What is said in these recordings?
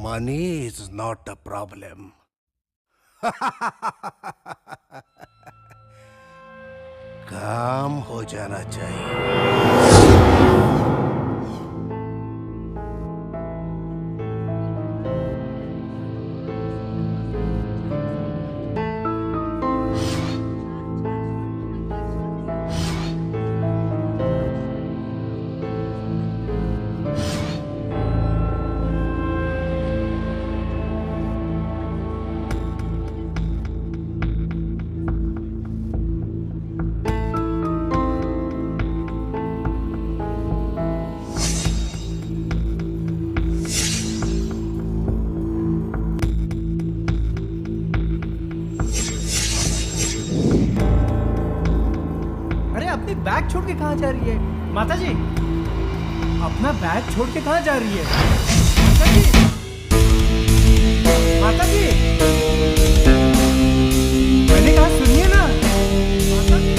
Money is not a problem. काम हो जाना चाहिए। अरे अपनी बैग छोड़ के कहाँ जा रही है माता जी? अपना बैग छोड़ के कहाँ जा रही है माता जी? माता जी, मैंने कहा सुनिए ना माता जी।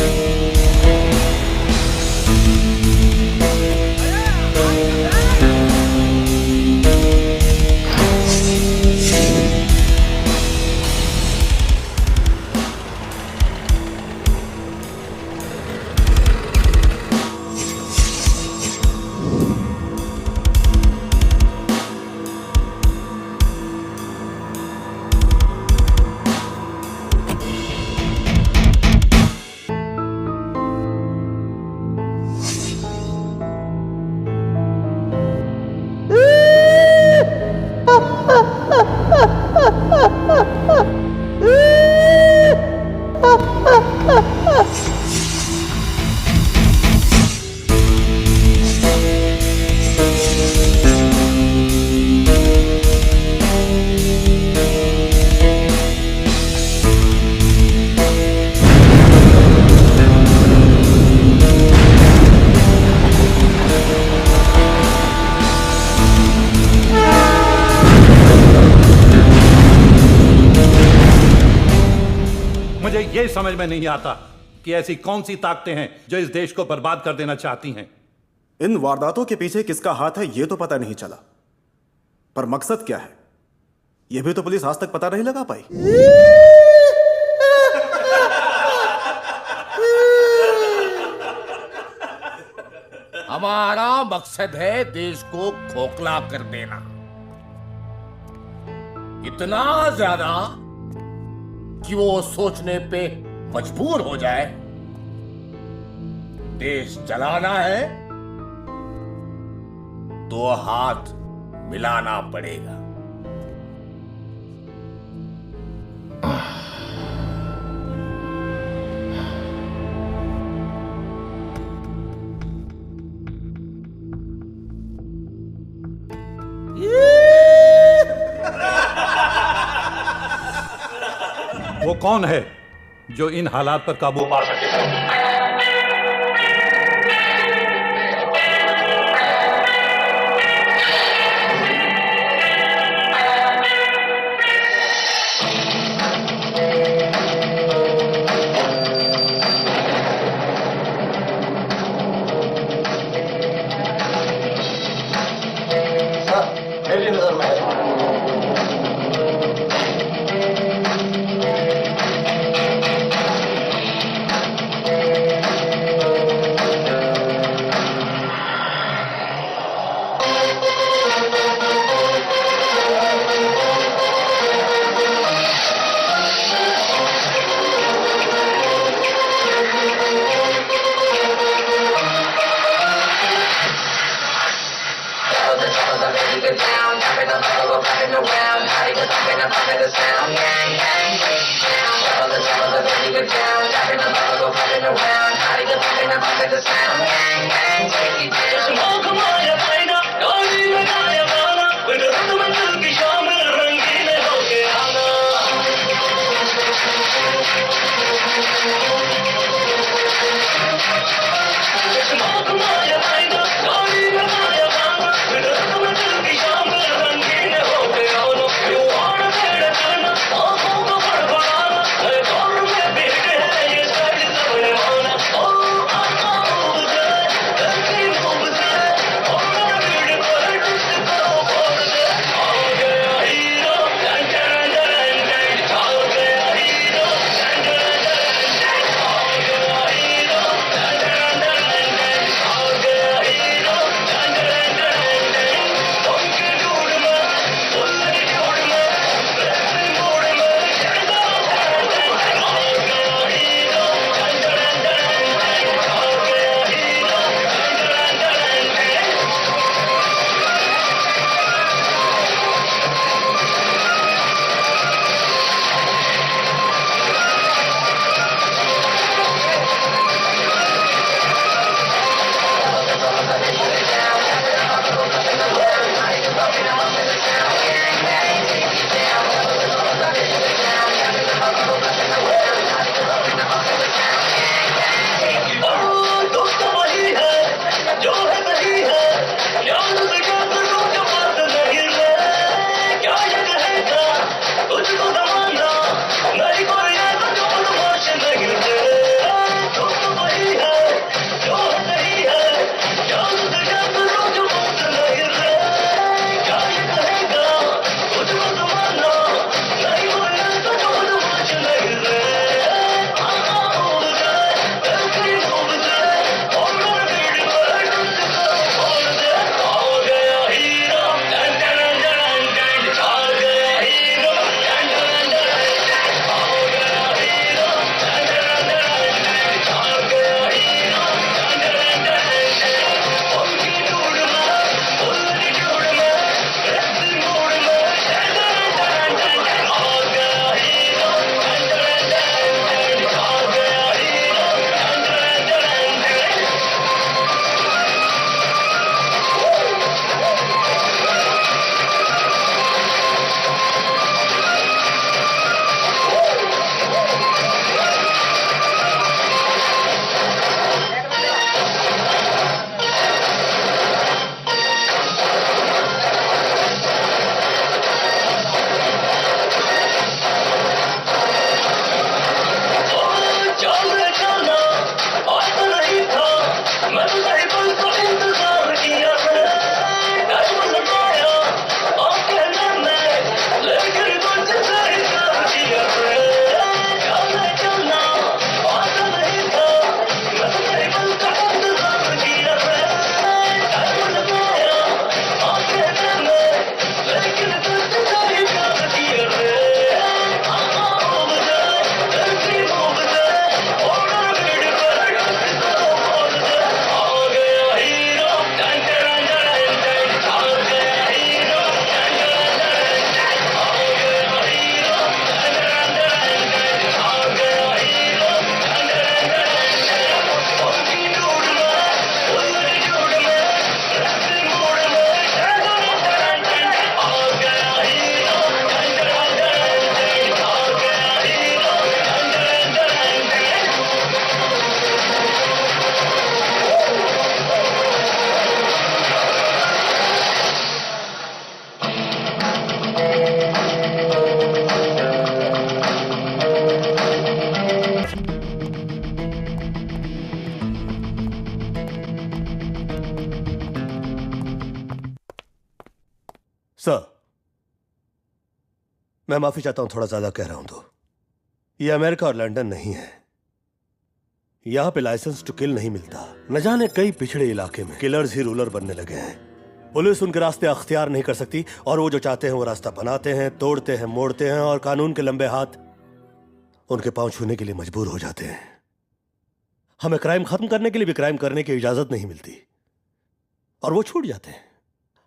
मुझे ये समझ में नहीं आता कि ऐसी कौन सी ताकतें हैं जो इस देश को बर्बाद कर देना चाहती हैं। इन वारदातों के पीछे किसका हाथ है यह तो पता नहीं चला, पर मकसद क्या है यह भी तो पुलिस आज तक पता नहीं लगा पाई। हमारा मकसद है देश को खोखला कर देना, इतना ज्यादा कि वो सोचने पे मजबूर हो जाए। देश जलाना है तो हाथ मिलाना पड़ेगा। वो कौन है जो इन हालात पर काबू पा सके? मेरी नजर में है। सर, मैं माफी चाहता हूं, थोड़ा ज्यादा कह रहा हूं तो। ये अमेरिका और लंदन नहीं है। यहां पे लाइसेंस टू किल नहीं मिलता। न जाने कई पिछड़े इलाके में किलर्स ही रूलर बनने लगे हैं। पुलिस उनके रास्ते अख्तियार नहीं कर सकती और वो जो चाहते हैं वो रास्ता बनाते हैं, तोड़ते हैं, मोड़ते हैं और कानून के लंबे हाथ उनके पांव छूने के लिए मजबूर हो जाते हैं। हमें क्राइम खत्म करने के लिए भी क्राइम करने की इजाजत नहीं मिलती और वो छूट जाते हैं।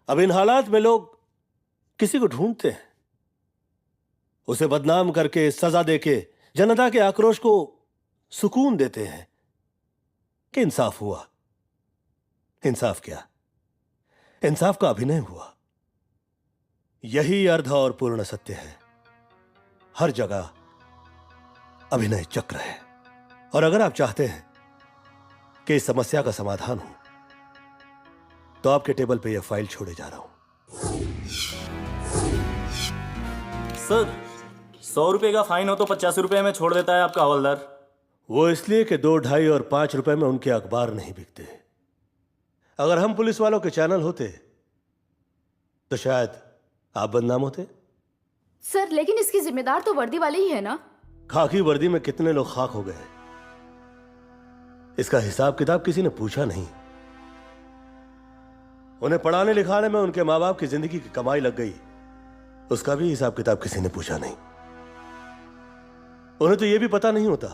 अब इन हालात में लोग किसी को ढूंढते हैं, उसे बदनाम करके, सजा देके जनता के आक्रोश को सुकून देते हैं कि इंसाफ हुआ। इंसाफ क्या, इंसाफ का अभिनय हुआ। यही अर्ध और पूर्ण सत्य है। हर जगह अभिनय चक्र है। और अगर आप चाहते हैं कि इस समस्या का समाधान हो तो आपके टेबल पे यह फाइल छोड़े जा रहा हूं। सर, 100 रुपए का फाइन हो तो 50 रुपए में छोड़ देता है आपका हवलदार। वो इसलिए कि 2, 2.5 और 5 रुपए में उनके अखबार नहीं बिकते। अगर हम पुलिस वालों के चैनल होते तो शायद आप बदनाम होते। सर, लेकिन इसकी जिम्मेदार तो वर्दी वाले ही है ना? खाकी वर्दी में कितने लोग खाक हो गए, इसका हिसाब किताब किसी ने पूछा नहीं। उन्हें पढ़ाने लिखाने में उनके माँ बाप की जिंदगी की कमाई लग गई, उसका भी हिसाब किताब किसी ने पूछा नहीं। उन्हें तो यह भी पता नहीं होता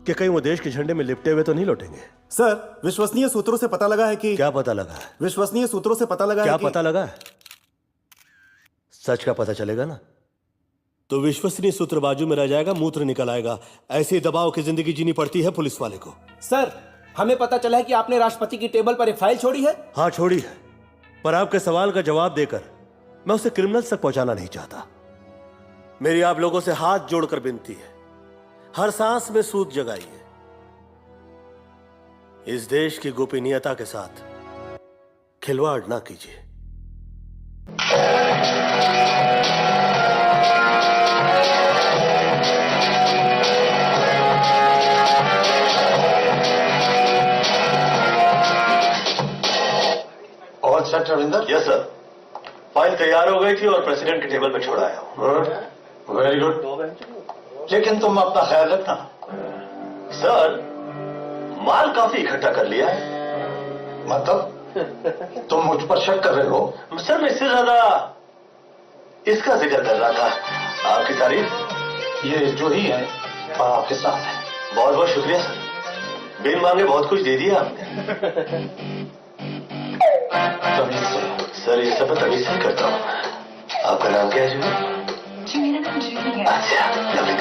कि कहीं वो देश के झंडे में लिपटे हुए तो नहीं लौटेंगे। सर, विश्वसनीय सूत्रों से पता लगा है कि क्या पता लगा है? विश्वसनीय सूत्रों से पता लगा क्या है कि पता लगा है? सच का पता चलेगा ना तो विश्वसनीय सूत्र बाजू में रह जाएगा, मूत्र निकल आएगा। ऐसे दबाव की जिंदगी जीनी पड़ती है पुलिस वाले को। सर, हमें पता चला है कि आपने राष्ट्रपति की टेबल पर एक फाइल छोड़ी है। हाँ, छोड़ी है, पर आपके सवाल का जवाब देकर मैं उसे क्रिमिनल्स तक पहुंचाना नहीं चाहता। मेरी आप लोगों से हाथ जोड़कर विनती है, हर सांस में सूद जगाइए। इस देश की गोपनीयता के साथ खिलवाड़ ना कीजिए। और sector Ravinder? Yes sir, file तैयार हो गई थी और प्रेसिडेंट के टेबल पे छोड़ाया हूं। वेरी गुड, लेकिन तुम अपना ख्याल रखना। सर, माल काफी इकट्ठा कर लिया है। मतलब तुम मुझ पर शक कर रहे हो? सर, मैं इससे ज्यादा इसका जिक्र कर रहा था। आपकी तारीफ। ये जो ही है आपके साथ है। बहुत बहुत शुक्रिया सर, बिन मांगे बहुत कुछ दे दिया आपने। तमीज से। सर, ये सब मैं तमीज से करता हूँ। आपका नाम क्या है? जी, मेरा नाम जूही है। अच्छा, लवली।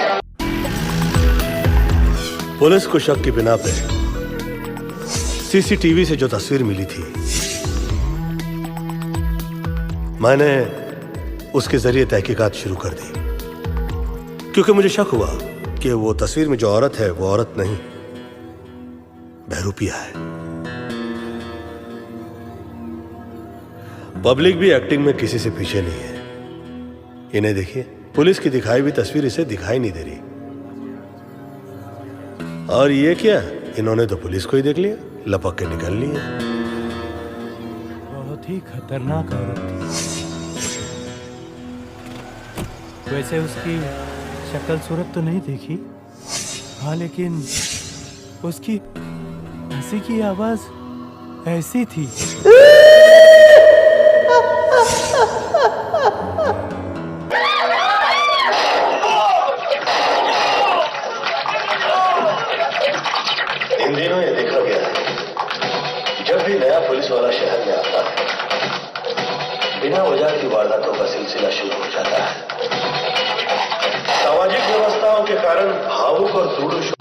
पुलिस को शक की बिना पे सीसीटीवी से जो तस्वीर मिली थी, मैंने उसके जरिए तहकीकात शुरू कर दी, क्योंकि मुझे शक हुआ कि वो तस्वीर में जो औरत है वो औरत नहीं, बहरूपिया है। पब्लिक भी एक्टिंग में किसी से पीछे नहीं है। इन्हें देखिए, पुलिस की दिखाई हुई तस्वीर इसे दिखाई नहीं दे रही। और ये क्या, इन्होंने तो पुलिस को ही देख लिया, लपक के निकल लिया। बहुत ही खतरनाक औरत थी। वैसे उसकी शक्ल सूरत तो नहीं देखी, हाँ, लेकिन उसकी हंसी की आवाज ऐसी थी। इन दिनों ये देखा गया है, जब भी नया पुलिस वाला शहर में आता है, बिना वजह की वारदातों का सिलसिला शुरू हो जाता है। सामाजिक व्यवस्थाओं के कारण भावुक और दूर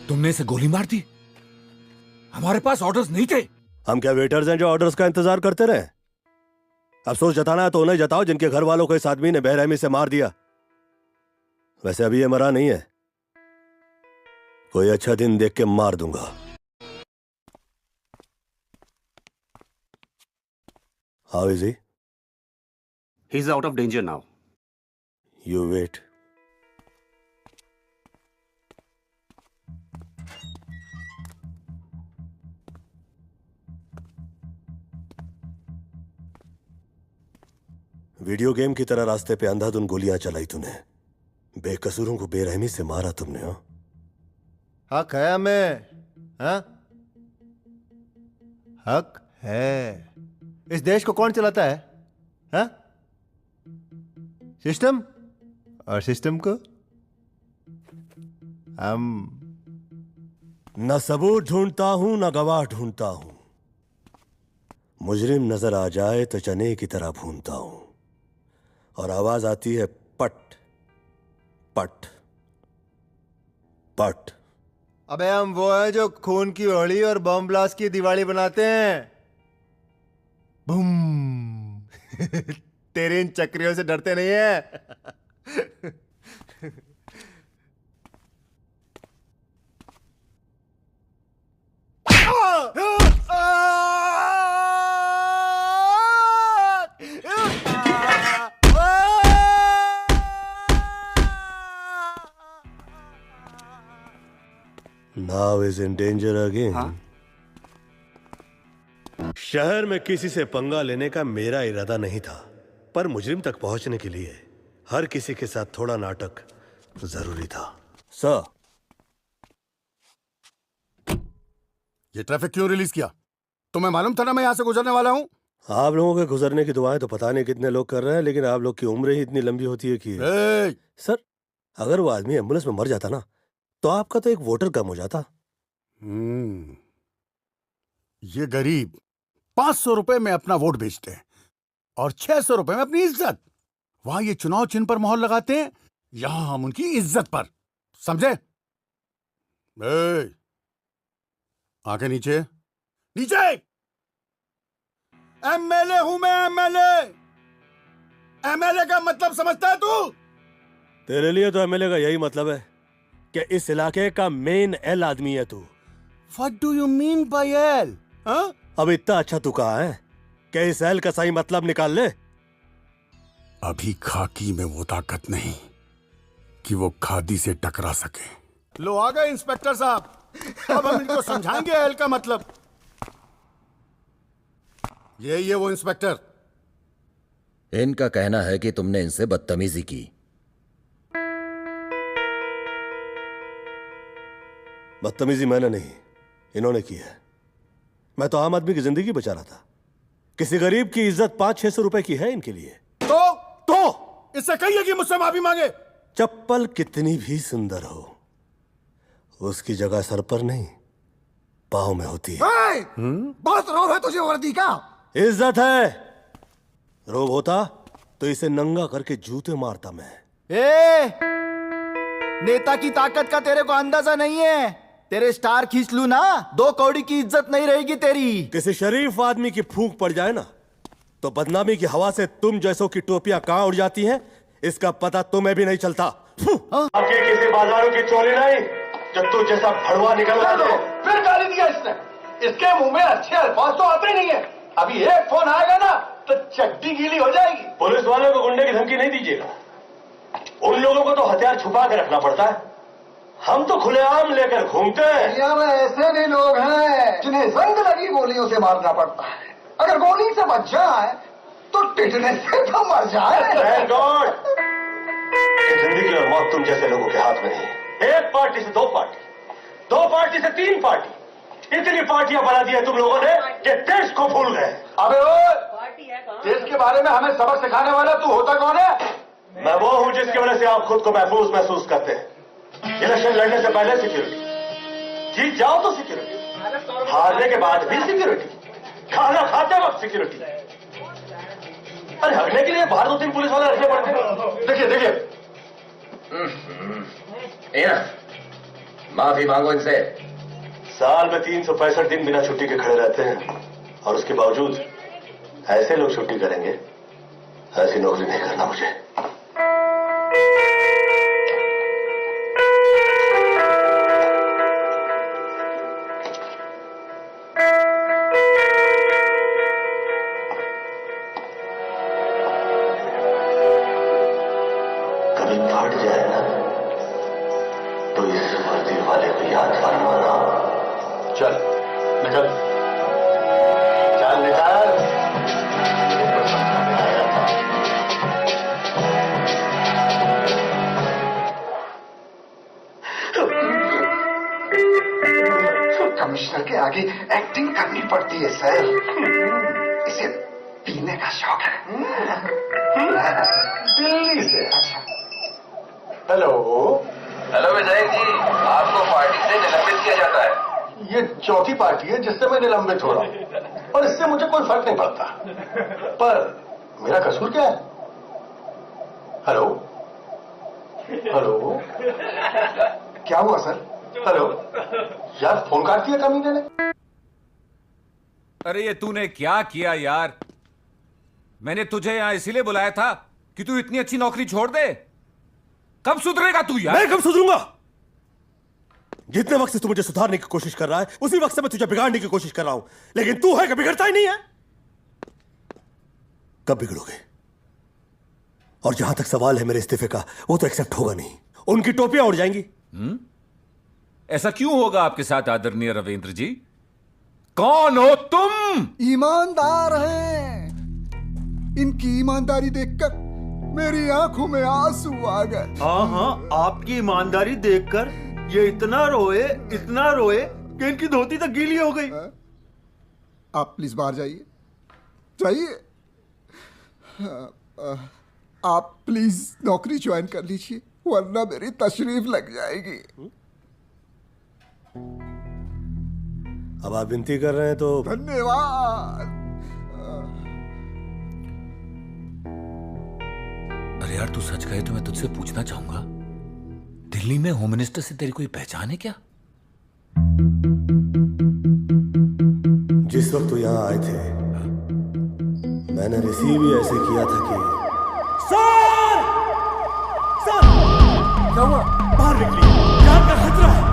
तुमने इसे गोली मार दी? हमारे पास ऑर्डर्स नहीं थे। हम क्या वेटर्स हैं जो ऑर्डर्स का इंतजार करते रहे? अफसोस जताना है तो उन्हें जताओ जिनके घर वालों को इस आदमी ने बेरहमी से मार दिया। वैसे अभी ये मरा नहीं है, कोई अच्छा दिन देख के मार दूंगा। How is he? He is out of danger now. You wait. Video game की तरह रास्ते पे अंधाधुन गोलियां चलाई तूने. बेकसूरों को बेरहमी से मारा तुमने. हाँ, हक है हमें. हाँ? हक है. इस देश को कौन चलाता है? हाँ? सिस्टम. और सिस्टम को हम. न सबूत ढूंढता हूं न गवाह ढूंढता हूं. मुजरिम नजर आ जाए तो चने की तरह भूनता हूं. और आवाज आती है पट पट पट. अबे हम वो हैं जो खून की होली और बम ब्लास्ट की दिवाली बनाते हैं. बूम. तेरे इन चक्रियों से डरते नहीं है. Now is in danger again. शहर में किसी से पंगा लेने का मेरा इरादा नहीं था, पर मुजरिम तक पहुंचने के लिए हर किसी के साथ थोड़ा नाटक जरूरी था. सर, ये ट्रैफिक क्यों रिलीज किया? तुम्हें मालूम था ना मैं यहां से गुजरने वाला हूं? आप लोगों के गुजरने की दुआएं तो पता नहीं कितने लोग कर रहे हैं, लेकिन आप लोग की उम्र ही इतनी लंबी होती है कि सर, अगर वो आदमी एम्बुलेंस में मर जाता ना, तो आपका तो एक वोटर कम हो जाता. ये गरीब 500 रुपए में अपना वोट बेचते हैं और 600 रुपए में अपनी इज्जत. वहां ये चुनाव चिन्ह पर मोहर लगाते हैं, यहां हम उनकी इज्जत पर. समझे? आके नीचे नीचे. एमएलए हूं मैं, एमएलए. एमएलए का मतलब समझता है तू? तेरे लिए तो एमएलए का यही मतलब है कि इस इलाके का मेन एल आदमी है तू. What do you mean by L? हाँ? अब इतना अच्छा तू कहा है कि इस एल का सही मतलब निकाल ले. अभी खाकी में वो ताकत नहीं कि वो खादी से टकरा सके. लो आ गए इंस्पेक्टर साहब. अब हम इनको समझाएंगे एल का मतलब. ये वो इंस्पेक्टर. इनका कहना है कि तुमने इनसे बदतमीजी की. बदतमीजी मैंने नहीं, इन्होंने की है. मैं तो आम आदमी की जिंदगी बचा रहा था. किसी गरीब की इज्जत 500-600 रुपए की है इनके लिए. तो इससे कहिए कि मुझसे माफी मांगे. चप्पल कितनी भी सुंदर हो, उसकी जगह सर पर नहीं पाँव में होती है. बहुत रोब है तुझे वर्दी का. इज्जत है. रोब होता तो इसे नंगा करके जूते मारता मैं. नेता की ताकत का तेरे को अंदाजा नहीं है. तेरे स्टार खींच लू ना, 2 कौड़ी की इज्जत नहीं रहेगी तेरी. किसी शरीफ आदमी की फूंक पड़ जाए ना, तो बदनामी की हवा से तुम जैसों की टोपियां कहां उड़ जाती हैं, इसका पता तुम्हें भी नहीं चलता. आपके किसी बाजारों की चोरी नहीं, जब तू जैसा भड़वा निकल रहा था. फिर गाली दिया इसने. इसके मुंह में अच्छे अल्फाज तो आते नहीं है. अभी एक फोन आएगा ना तो चड्डी गीली हो जाएगी. पुलिस वालों को गुंडे की धमकी नहीं दीजिएगा. उन लोगों को तो हथियार छुपा के रखना पड़ता है. हम तो खुलेआम लेकर घूमते हैं. दुनिया में ऐसे भी लोग हैं जिन्हें जंग लगी गोलियों से मारना पड़ता है. अगर गोली से बच जाए तो टिटने से तो मर जाए. गॉड, जिंदगी और मौत तुम जैसे लोगों के हाथ में नहीं. एक पार्टी से 2 पार्टी, 2 पार्टी से 3 पार्टी, इतनी पार्टियां बना दी है तुम लोगों ने कि देश को भूल गए. अबे देश के बारे में हमें सबक सिखाने वाला तू होता कौन है? मैं वो हूं जिसकी वजह से आप खुद को महफूज महसूस करते हैं. इलेक्शन लड़ने से पहले सिक्योरिटी, जीत जाओ तो सिक्योरिटी, हारने के बाद भी सिक्योरिटी, खाना खाते वक्त सिक्योरिटी. अरे हगने के लिए बाहर 2-3 पुलिस वाले रखने पड़ते हैं. देखिए माफी मांगो इनसे. साल में 365 दिन बिना छुट्टी के खड़े रहते हैं, और उसके बावजूद ऐसे लोग छुट्टी करेंगे. ऐसी नौकरी नहीं करना मुझे. वर्दी वाले को याद फरमाना। चल निकल, चल निकल। कमिश्नर के आगे एक्टिंग करनी पड़ती है सर, इसे पीने का शौक है। दिल्ली से। हेलो हेलो विधायक जी, आपको पार्टी से निलंबित किया जाता है। ये चौथी पार्टी है जिससे मैं निलंबित हो रहा हूं और इससे मुझे कोई फर्क नहीं पड़ता, पर मेरा कसूर क्या है? हेलो हेलो, क्या हुआ सर? हेलो यार, फोन काट दिया कमीने ने। अरे ये तूने क्या किया यार? मैंने तुझे यहां इसीलिए बुलाया था कि तू इतनी अच्छी नौकरी छोड़ दे। कब सुधरेगा तू यार? मैं कब सुधरूंगा? जितने वक्त से तू मुझे सुधारने की कोशिश कर रहा है, उसी वक्त से मैं तुझे बिगाड़ने की कोशिश कर रहा हूं, लेकिन तू है कि बिगड़ता ही नहीं है। कब बिगड़ोगे? और जहां तक सवाल है मेरे इस्तीफे का, वो तो एक्सेप्ट होगा नहीं। उनकी टोपियां उड़ जाएंगी। ऐसा क्यों होगा आपके साथ आदरणीय रविंद्र जी? कौन हो तुम? ईमानदार हैं। इनकी ईमानदारी देखकर मेरी आंखों में आंसू आ गए। हाँ, आपकी ईमानदारी देखकर ये इतना रोए कि इनकी धोती तक गीली हो गई। आप प्लीज बाहर जाइए, जाइए। आप प्लीज नौकरी ज्वाइन कर लीजिए, वरना मेरी तशरीफ लग जाएगी। अब आप विनती कर रहे हैं तो धन्यवाद। अरे यार, तू सच कहे तो मैं तुझसे पूछना चाहूंगा, दिल्ली में होम मिनिस्टर से तेरी कोई पहचान है क्या? जिस वक्त तो यहां आए थे, मैंने रिसीव ही ऐसे किया था कि सर! सर! क्या हुआ? बाहर निकलिए, जान का खतरा है।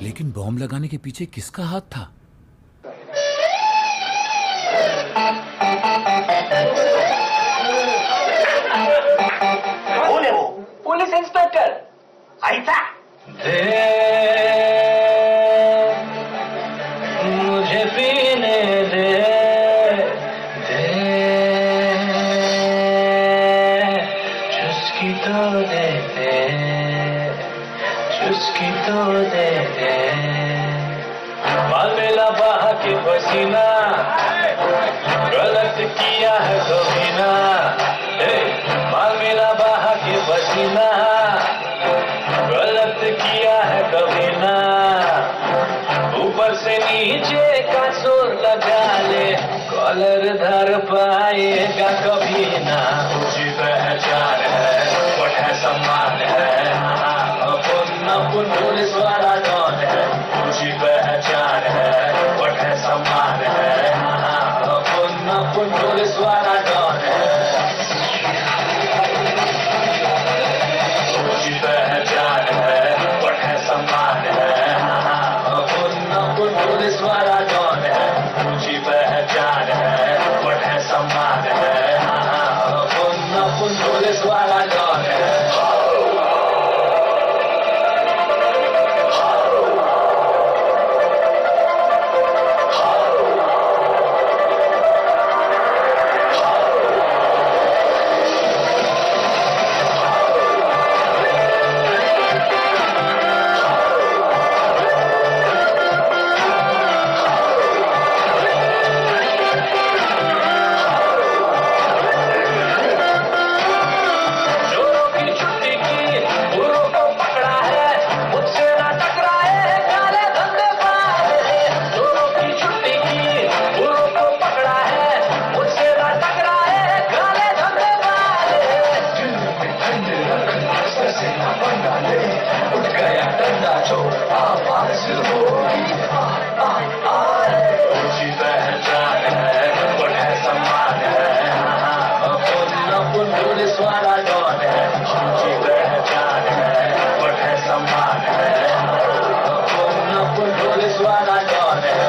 लेकिन बॉम्ब लगाने के पीछे किसका हाथ था? कौन है वो? Police inspector. ऐसा मुझे पीने दे, चुस्की तो दे दे, चुस्की तो दे दे। मांगला बहा के पसीना, गलत किया है कभी ना। मांगला बहा के पसीना, गलत किया है कभी ना। ऊपर से नीचे का जोर लगा ले, कॉलर धर पाएगा कभी ना। मुझे पहचान है, वट है सम्मान है, अपन पुलिस वाला डॉन है। मुझे पहचान है, वट है सम्मान है, अपन पुलिस वाला डॉन है। मुझे पहचान है, वट है सम्मान है, अपन पुलिस वाला डॉन है। मुझे पहचान है, वट है सम्मान है, अपन पुलिस वाला डॉन है। वाला डॉन है।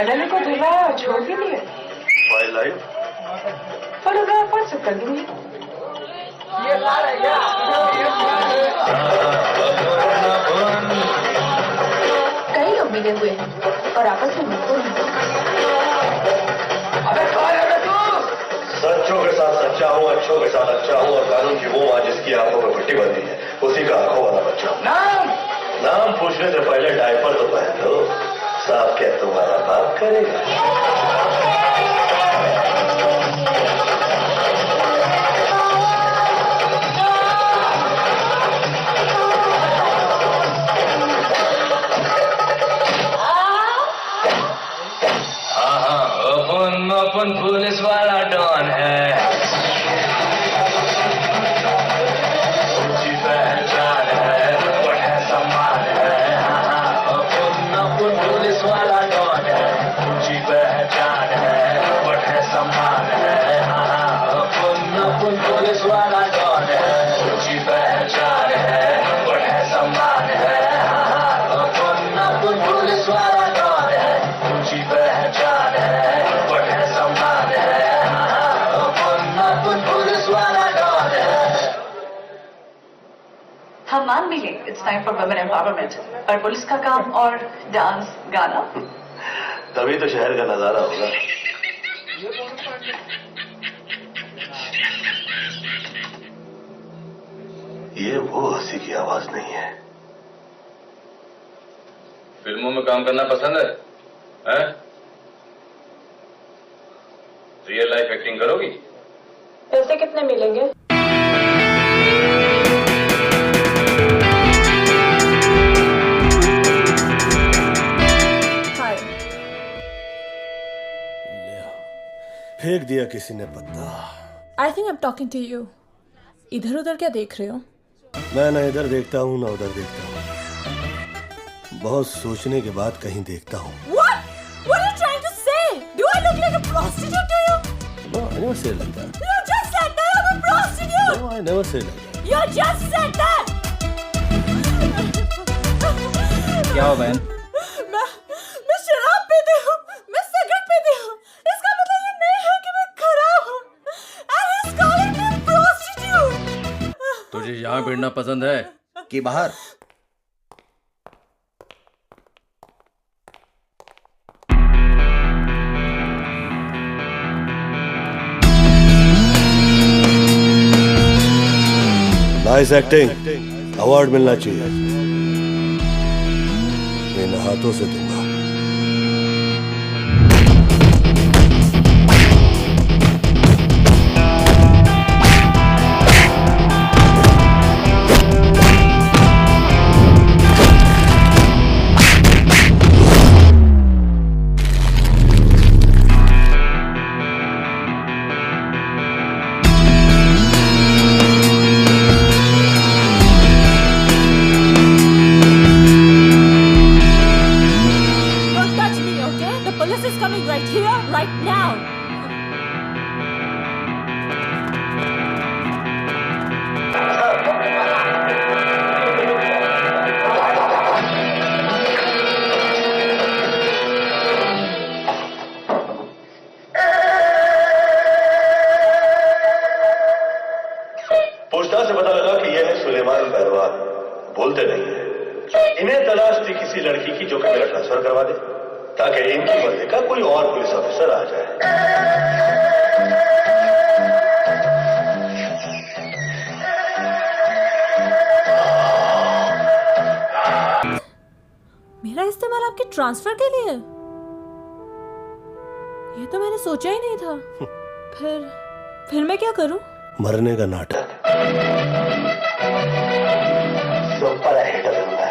एडल को बुलाया और छोड़ भी दिए। फोटोग्राफ व्हाट्सएप कर दूंगी। कई लोग मिले हुए हैं और आपस में मिलते हैं। सच्चों के साथ सच्चा हूँ, अच्छों के साथ अच्छा हूँ, और कानून की वो माँ जिसकी आंखों में पट्टी बंधी है उसी का आंखों वाला बच्चा। नाम पूछने से पहले डायपर तो पहन लो, साफ क्या तुम्हारा बाप करेगा। अपन पुलिस वाला डॉन है, ऊंची पहचान है, बड़ा सम्मान है। अपन पुलिस वाला डॉन है, ऊंची पहचान है, बड़ा सम्मान है। अपन पुलिस वाला डॉन है, ऊंची पहचान है, बड़ा सम्मान है। अपन पुलिस वाला डॉन है, ऊंची पहचान है, हम मान भी लें it's time for women empowerment, पर पुलिस का काम और डांस गाना तभी तो शहर का नजारा होगा। ये वो हंसी की आवाज नहीं है। फिल्मों में काम करना पसंद है, हैं? रियल लाइफ एक्टिंग करोगी? पैसे कितने मिलेंगे? फेंक दिया किसी ने पत्ता। I think I am talking to you. इधर उधर क्या देख रहे हो? मैं ना इधर देखता हूँ ना उधर देखता हूँ, बहुत सोचने के बाद कहीं देखता हूँ। What? What are you trying to say? Do I look like a prostitute to you? No, I never said like that. You just said that I'm a prostitute. No, I never said like that. You just said that. क्या हो बहन? मैं शराब पीती हूँ, मैं cigarette पीती हूँ। इसका मतलब ये नहीं है कि मैं खराब हूँ। And he's calling me prostitute. तुझे यहाँ भिड़ना पसंद है कि बाहर? नाइस एक्टिंग, अवार्ड मिलना चाहिए। इन हाथों से दूंगा। पूछताछ से पता लगा कि यह है सुलेमान पहलवान, बोलते नहीं है। इन्हें तलाश थी किसी लड़की की जो कि मेरा ट्रांसफर करवा दे, ताकि इनकी मर्जी का कोई और पुलिस ऑफिसर आ जाए। मेरा इस्तेमाल आपके ट्रांसफर के लिए? ये तो मैंने सोचा ही नहीं था। फिर मैं क्या करूं? मरने का नाटक। सुपर हिट फिल्म है।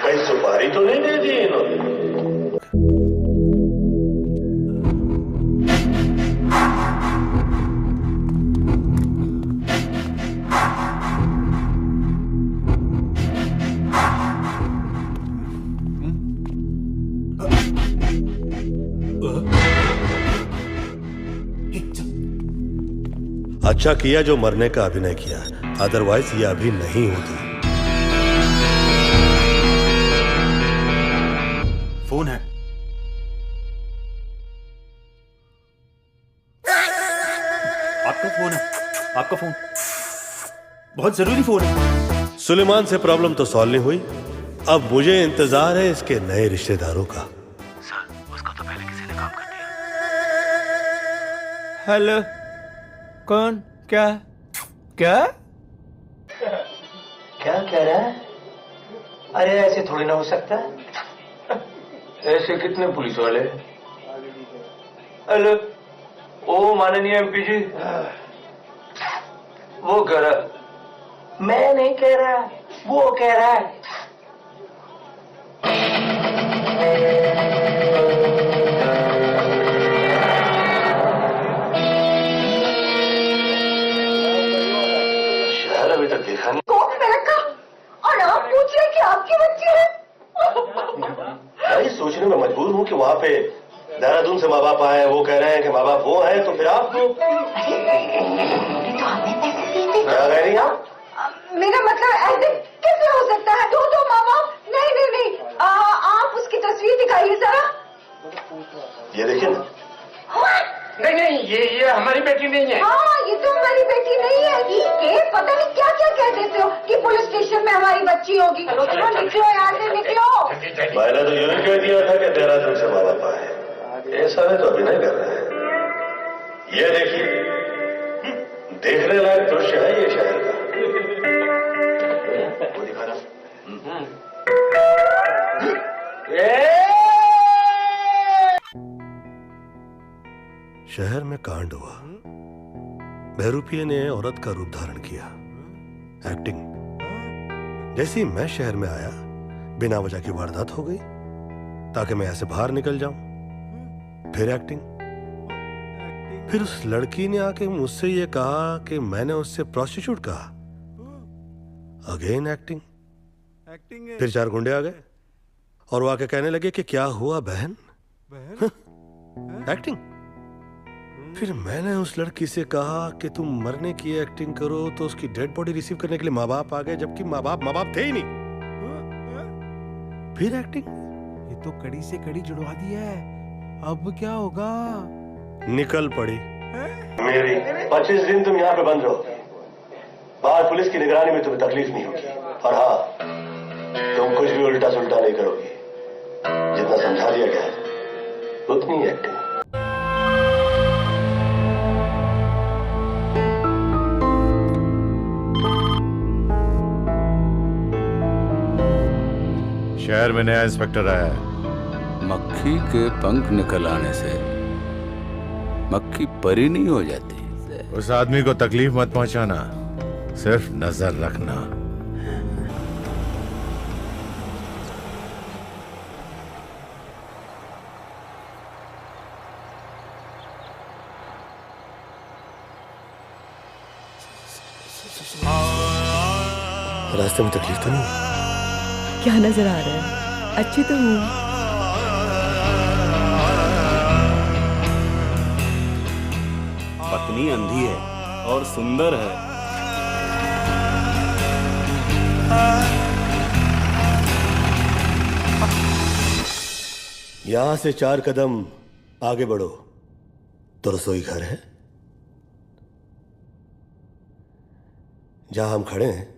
कहीं सुपारी तो नहीं दे दी इन्होंने? अच्छा किया जो मरने का अभिनय किया, अदरवाइज ये अभी नहीं होती। फोन है। आपका फोन है, आपका फोन बहुत जरूरी फोन है। सुलेमान से प्रॉब्लम तो सॉल्व नहीं हुई, अब मुझे इंतजार है इसके नए रिश्तेदारों का। उसको तो पहले किसी ने काम कर दिया। हेलो, कौन? क्या क्या क्या कह रहा है? अरे ऐसे थोड़ी ना हो सकता। ऐसे कितने पुलिस वाले? हेलो, ओ माननीय एमपी जी, वो कह रहा, मैं नहीं कह रहा, वो कह रहा है। शहर अभी तक देखा नहीं। कौन में रखा और आप पूछ रहे कि आपकी बच्ची है? भाई सोचने में मजबूर हूँ कि वहाँ पे देहरादून से माँ बाप आए, वो कह रहे हैं कि माँ बाप वो हैं, तो फिर आप तो हमें पैसे दिए थे। क्या कह रही हैं आप? मेरा मतलब ऐसे कैसे हो सकता है? दो माँ बाप? नहीं नहीं नहीं, आप उसकी तस्वीर दिखाइए जरा। ये देखिए ना। नहीं नहीं, ये हमारी बेटी नहीं है। हाँ, ये तो हमारी बेटी नहीं है। के पता नहीं क्या क्या कह देते हो कि पुलिस स्टेशन में हमारी बच्ची होगी। चलो निकलो यहाँ से, निकलो। मैंने तो ये कह दिया था कि देहरादून से माँ बाप आए। ये सारे तो अभिनय कर रहे हैं। ये देखिए, देखने लायक दृश्य है ये शहर का। वो दिखा रहा। शहर में कांड हुआ, बहरूपिये ने औरत का रूप धारण किया। एक्टिंग। जैसे ही मैं शहर में आया, बिना वजह की वारदात हो गई ताकि मैं ऐसे बाहर निकल जाऊं। फिर एक्टिंग। फिर उस लड़की ने आके मुझसे ये कहा कि मैंने उससे प्रोस्टिट्यूट कहा। Again acting. फिर 4 गुंडे आ गए और वो आके कहने लगे कि क्या हुआ बहन? एक्टिंग। फिर मैंने उस लड़की से कहा कि तुम मरने की एक्टिंग करो, तो उसकी डेड बॉडी रिसीव करने के लिए माँ बाप आ गए, जबकि माँ बाप थे ही नहीं। फिर एक्टिंग। ये तो कड़ी से कड़ी जुड़वा दी है, अब क्या होगा? निकल पड़ी। मेरी 25 दिन तुम यहाँ पे बंद रहोगे। बाहर पुलिस की निगरानी में तुम्हें तकलीफ नहीं होगी। और हाँ, तुम कुछ भी उल्टा सुल्टा नहीं करोगे। जितना समझा दिया गया है उतनी ही एक्टिंग। शहर में नया इंस्पेक्टर आया है। मक्खी के पंख निकल आने से मक्खी परी नहीं हो जाती। उस आदमी को तकलीफ मत पहुंचाना, सिर्फ नजर रखना। रास्ते में तकलीफ तो नहीं? क्या नजर आ रहा है? अच्छी तो हूँ। पत्नी अंधी है और सुंदर है। यहां से 4 कदम आगे बढ़ो तो रसोई घर है। जहां हम खड़े हैं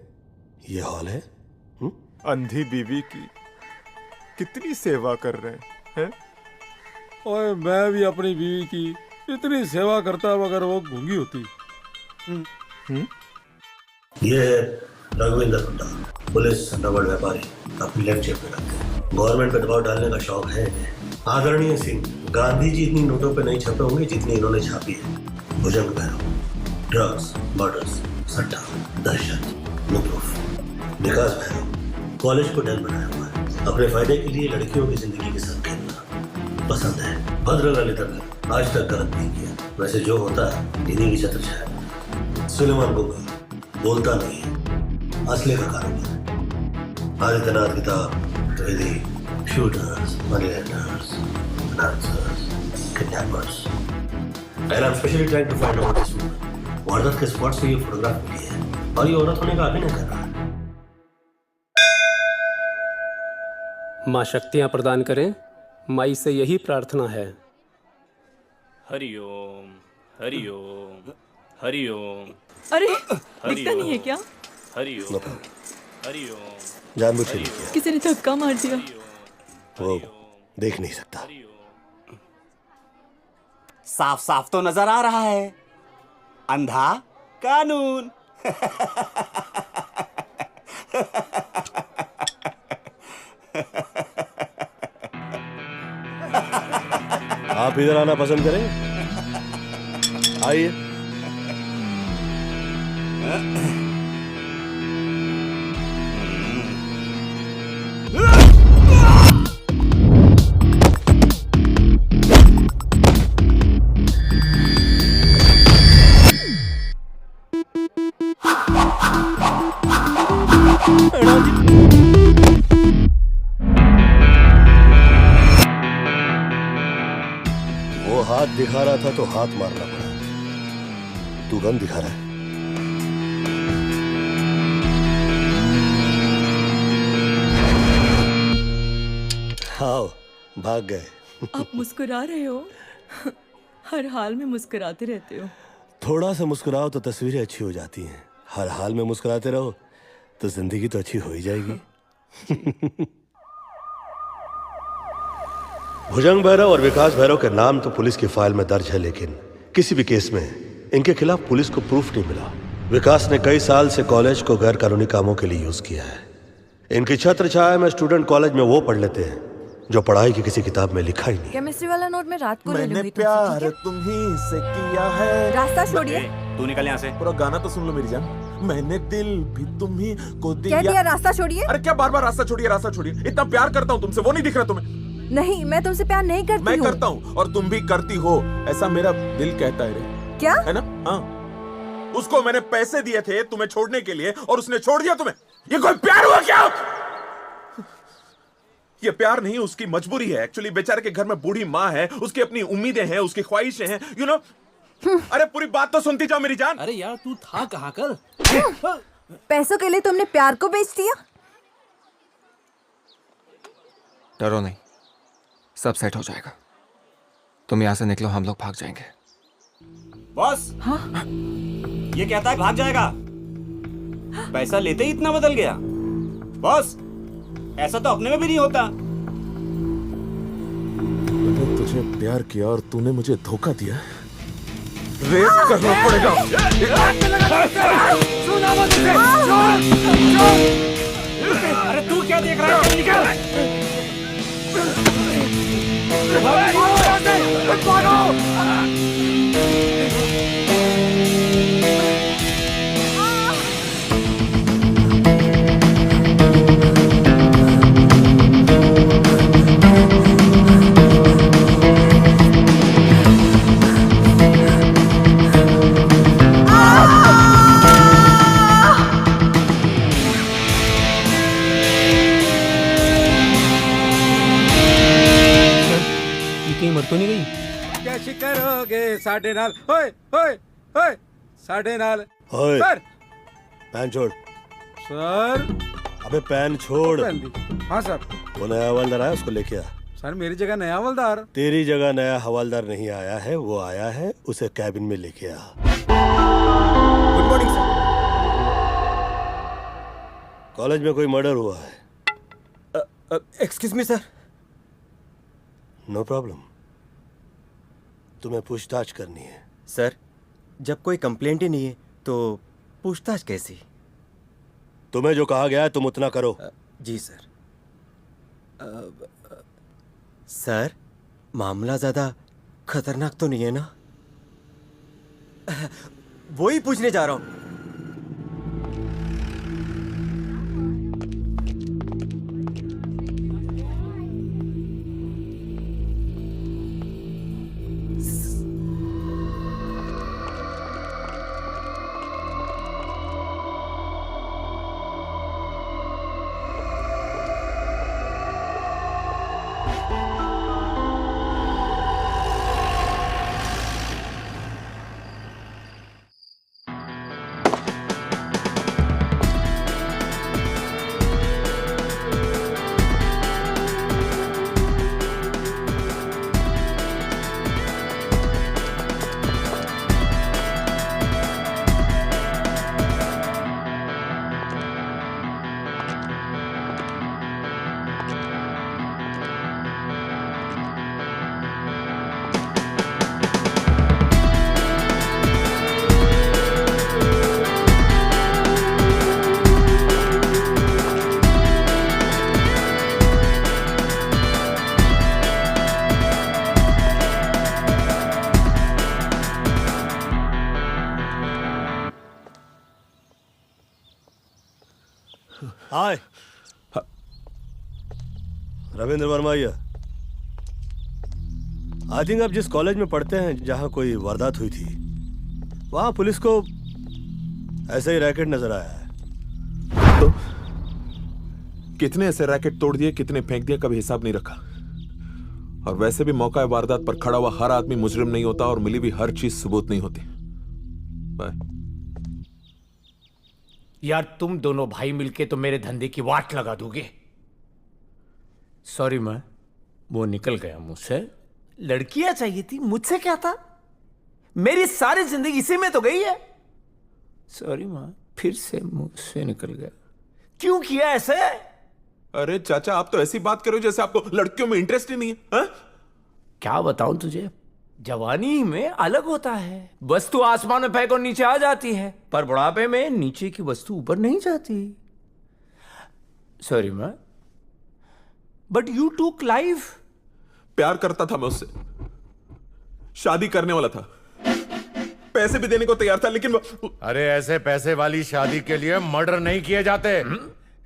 ये हॉल है। अंधी बीवी की कितनी सेवा कर रहे हैं? और मैं भी अपनी बीवी की इतनी सेवा करता मगर वो गूंगी होती। ये है रघुविंदर हुड्डा, पुलिस अंडरवर्ल्ड व्यापारी, अपनी लेफ्ट जेब में रखते हैं। गवर्नमेंट पे दबाव डालने का शौक है इन्हें। आदरणीय सिंह, गांधी जी इतनी नोटों पे नहीं छपे होंगे जितनी इन्होंने छापी है। भुजंग भैरव, ड्रग्स, मर्डर्स, सट्टा, दहशत, नो प्रूफ। विकास भैरव, कॉलेज को डैल बनाया हुआ है। अपने फायदे के लिए लड़कियों की जिंदगी के साथ खेलना पसंद है। भद्र ललिता ने आज तक गलत नहीं किया। वैसे जो होता है इन्हीं की छत्र छाया। सुलेमान बुंगा बोलता नहीं है, असले का कारोबार है। आदित्यनाथ किताब ready shooters, money lenders, financiers, kidnappers. And I'm specially trying to find out this woman. वारदात के स्पॉट से ये फोटोग्राफ मिली है और ये औरत होने का अभिनय कर रहा है। माँ शक्तियाँ प्रदान करें, माई से यही प्रार्थना है। हरिओम हरिओम हरिओम। अरे दिखता नहीं है क्या? हरिओम हरिओम। जानबूझ के नहीं किया। किसी ने धक्का मार दिया। वो देख नहीं सकता। साफ साफ तो नजर आ रहा है, अंधा कानून। आप इधर आना पसंद करें? आइए। वो हाथ दिखा रहा था तो हाथ मारना पड़ा। तू गन दिखा रहा है। आओ, भाग गए। आप मुस्कुरा रहे हो। हर हाल में मुस्कुराते रहते हो। थोड़ा सा मुस्कुराओ तो तस्वीरें अच्छी हो जाती हैं। हर हाल में मुस्कुराते रहो तो जिंदगी तो अच्छी हो ही जाएगी। भुजंग भैरव और विकास भैरव के नाम तो पुलिस की फाइल में दर्ज है, लेकिन किसी भी केस में इनके खिलाफ पुलिस को प्रूफ नहीं मिला। विकास ने कई साल से कॉलेज को गैर कानूनी कामों के लिए यूज किया है। इनकी छत्र छाया में स्टूडेंट कॉलेज में वो पढ़ लेते हैं जो पढ़ाई की किसी किताब में लिखा ही नहीं। केमिस्ट्री वाला नोट में रात को ले मैंने लूंगी तुमसे, प्यार ठीक है? तुम्ही से किया है। रास्ता छोड़िए। तू निकल यहाँ से। पूरा गाना तो सुन लो मेरी जान। मैंने दिल भी तुम्ही को क्या दिया? रास्ता छोड़िए। अरे क्या बार बार रास्ता छोड़िए रास्ता छोड़िए। इतना प्यार करता हूँ तुमसे, वो नहीं दिख रहा तुम्हें? नहीं, मैं तुमसे प्यार नहीं करती मैं हूँ। करता हूँ और तुम भी करती हो, ऐसा मेरा दिल कहता है रे। क्या है ना? हाँ, उसको मैंने पैसे दिए थे तुम्हें छोड़ने के लिए और उसने छोड़ दिया तुम्हें। ये कोई प्यार हुआ क्या? ये प्यार नहीं, उसकी मजबूरी है। एक्चुअली बेचारे के घर में बूढ़ी माँ है, उसकी अपनी उम्मीदें हैं, उसकी ख्वाहिशें हैं, यू नो। अरे पूरी बात तो सुनती जाओ मेरी जान। अरे यार तू था कहाँ कल? पैसों के लिए तुमने प्यार को बेच दिया? डरो नहीं, सब सेट हो जाएगा। तुम यहाँ से निकलो, हम लोग भाग जाएंगे। बॉस, हाँ? ये कहता है भाग जाएगा, पैसा लेते ही इतना बदल गया। बॉस, ऐसा तो अपने में भी नहीं होता। मैंने तुझे प्यार किया और तूने मुझे धोखा दिया। रेप करना पड़ेगा। अरे तू क्या देख रहा है? निकल। मर तो नहीं गई? कैसी करोगे साढ़े नाल? ओए ओए ओए साढ़े नाल। ओए सर पैन छोड़। सर अबे पैन छोड़। हाँ सर। वो नया हवलदार आया, उसको लेके आ। सर मेरी जगह नया हवलदार? तेरी जगह नया हवलदार नहीं आया है, वो आया है, उसे कैबिन में लेके आ। Good morning sir. कॉलेज में कोई मर्डर हुआ है? Excuse me sir. No problem. तुम्हें पूछताछ करनी है। सर, जब कोई कंप्लेंट ही नहीं है तो पूछताछ कैसी? तुम्हें जो कहा गया है तुम उतना करो। जी सर। सर, मामला ज्यादा खतरनाक तो नहीं है ना? वो ही पूछने जा रहा हूं। रविंद्र वर्मा ये आई थिंक आप जिस कॉलेज में पढ़ते हैं जहां कोई वारदात हुई थी वहां पुलिस को ऐसा ही रैकेट नजर आया है। तो कितने ऐसे रैकेट तोड़ दिए, कितने फेंक दिए, कभी हिसाब नहीं रखा। और वैसे भी मौका वारदात पर खड़ा हुआ हर आदमी मुजरिम नहीं होता और मिली भी हर चीज सबूत नहीं होती। बाय। यार तुम दोनों भाई मिलके तो मेरे धंधे की वाट लगा दोगे। सॉरी मां, वो निकल गया मुझसे। लड़कियां चाहिए थी, मुझसे क्या था? मेरी सारी जिंदगी इसी में तो गई है। सॉरी मां, फिर से मुझसे निकल गया। क्यों किया ऐसे? अरे चाचा, आप तो ऐसी बात करो जैसे आपको लड़कियों में इंटरेस्ट ही नहीं है। हा? क्या बताऊं तुझे, जवानी में अलग होता है। वस्तु आसमान में फेंको नीचे आ जाती है, पर बुढ़ापे में नीचे की वस्तु ऊपर नहीं जाती। सॉरी मां, बट यू टूक लाइफ। प्यार करता था मैं उससे, शादी करने वाला था, पैसे भी देने को तैयार था, लेकिन अरे ऐसे पैसे वाली शादी के लिए मर्डर नहीं किए जाते।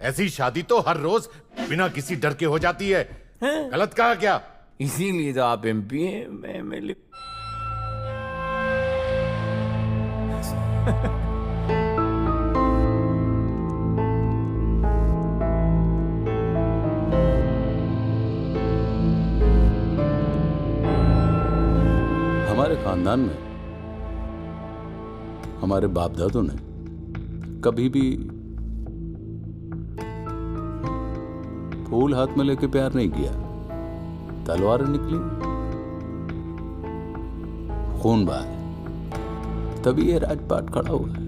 ऐसी शादी तो हर रोज बिना किसी डर के हो जाती है। गलत कहा क्या? इसीलिए तो आप एमपी हैं, मैं एमएलए। हमारे खानदान में हमारे बाप दादों ने कभी भी फूल हाथ में लेके प्यार नहीं किया। तलवारें निकली, खून बहा, तभी ये राजपाट खड़ा हुआ है।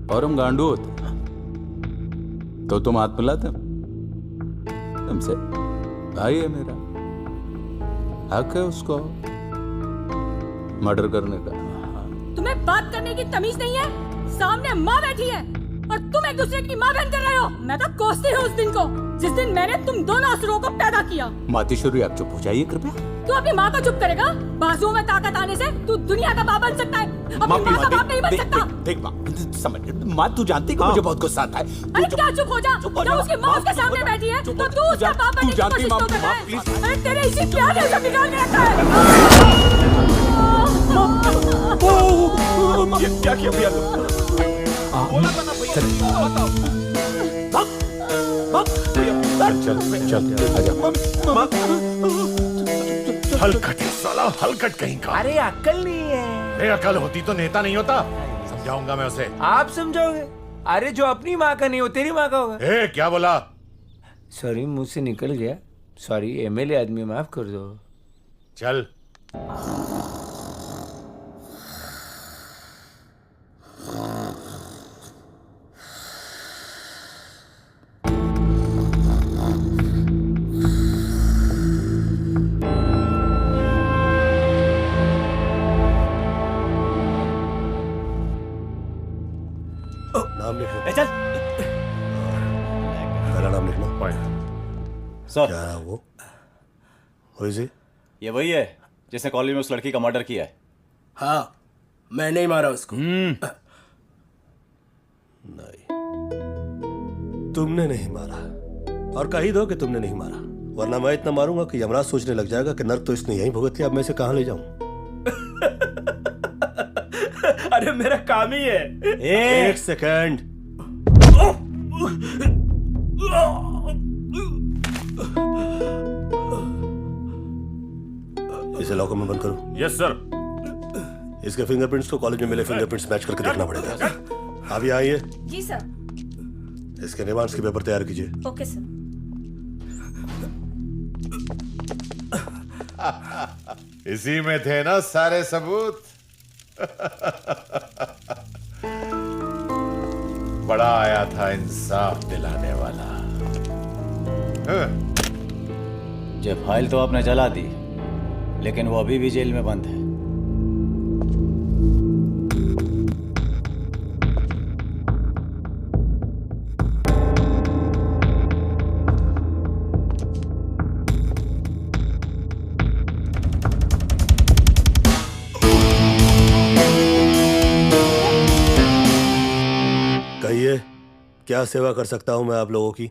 और हम गांडू होते तो तुम हाथ मिलाते तुमसे। भाई है मेरा, हक है उसको मर्डर करने का। तुम्हें बात करने की तमीज नहीं है? सामने माँ बैठी है और तुम एक दूसरे की माँ बहन कर रहे हो। मैं तो कोसती हूँ उस दिन को जिस दिन मैंने तुम दोनों असुरों को पैदा किया। मातेश्वरी, आप चुप हो जाइए कृपया। तू अपनी माँ को चुप करेगा? बाजुओं में ताकत आने से तू दुनिया का बाप बन सकता है, अपनी माँ का बाप नहीं बन सकता। देख माँ, समझ माँ, तू जानती कि मुझे बहुत गुस्सा आता है। अरे क्या चुप हो जा? जब उसकी माँ उसके सामने बैठी है तो तू उसका बाप बनने की कोशिश तो कर रहा है। अरे तेरे इसी प्यार ने सब बिगाड़ के रखा है। क्या किया भैया? बोला था ना चल आजा। हलकट साला, हलकट कहीं का। अरे अक्ल नहीं है। अरे अकल होती तो नेता नहीं होता। समझाऊंगा मैं उसे। आप समझाओगे? अरे जो अपनी माँ का नहीं हो तेरी माँ का होगा। ए, क्या बोला? सॉरी, मुझसे निकल गया। सॉरी, एमएलए आदमी, माफ कर दो। चल। नाम लिखो। चल। पहला नाम लिखना। सर। क्या है वो? Who is he? ये वही है जिसने कॉलेज में उस लड़की का मर्डर किया है। हाँ, मैंने ही मारा उसको। नहीं, तुमने नहीं मारा। और कह ही दो कि तुमने नहीं मारा, वरना मैं इतना मारूंगा कि यमराज सोचने लग जाएगा कि नर्क तो इसने यहीं भुगत लिया, अब मैं इसे कहां ले जाऊं। अरे मेरा काम ही है। एक सेकंड। इसे लॉकर में बंद करो। Yes sir. इसके फिंगरप्रिंट्स को कॉलेज में मिले फिंगरप्रिंट्स मैच करके देखना पड़ेगा। आप यहाँ आइए। जी सर। इसके रिमांड्स के पेपर तैयार कीजिए। Okay sir. इसी में थे ना सारे सबूत। बड़ा आया था इंसाफ दिलाने वाला। ये फाइल तो आपने जला दी, लेकिन वो अभी भी जेल में बंद है। कहिए, क्या सेवा कर सकता हूं मैं आप लोगों की?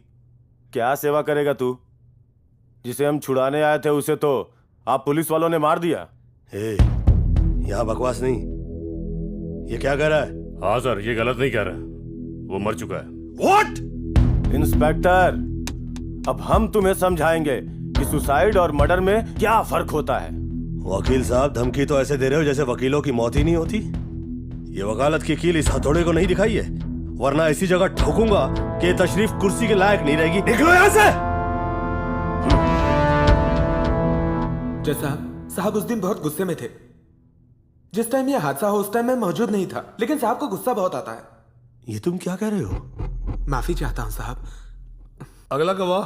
क्या सेवा करेगा तू? जिसे हम छुड़ाने आए थे उसे तो आप पुलिस वालों ने मार दिया। यहाँ बकवास नहीं। ये क्या कह रहा है? हाँ सर, ये गलत नहीं कह रहा, वो मर चुका है। What? इंस्पेक्टर, अब हम तुम्हें समझाएंगे कि सुसाइड और मर्डर में क्या फर्क होता है। वकील साहब, धमकी तो ऐसे दे रहे हो जैसे वकीलों की मौत ही नहीं होती। ये वकालत की कील इस हथौड़े को नहीं दिखाई है, वरना ऐसी जगह ठोकूंगा कि ये तशरीफ कुर्सी के लायक नहीं रहेगी। निकलो यहाँ से। जैसा साहब उस दिन बहुत गुस्से में थे। जिस टाइम ये हादसा हो उस टाइम मैं मौजूद नहीं था, लेकिन साहब को गुस्सा बहुत आता है। ये तुम क्या कह रहे हो? माफी चाहता हूँ साहब। अगला गवाह।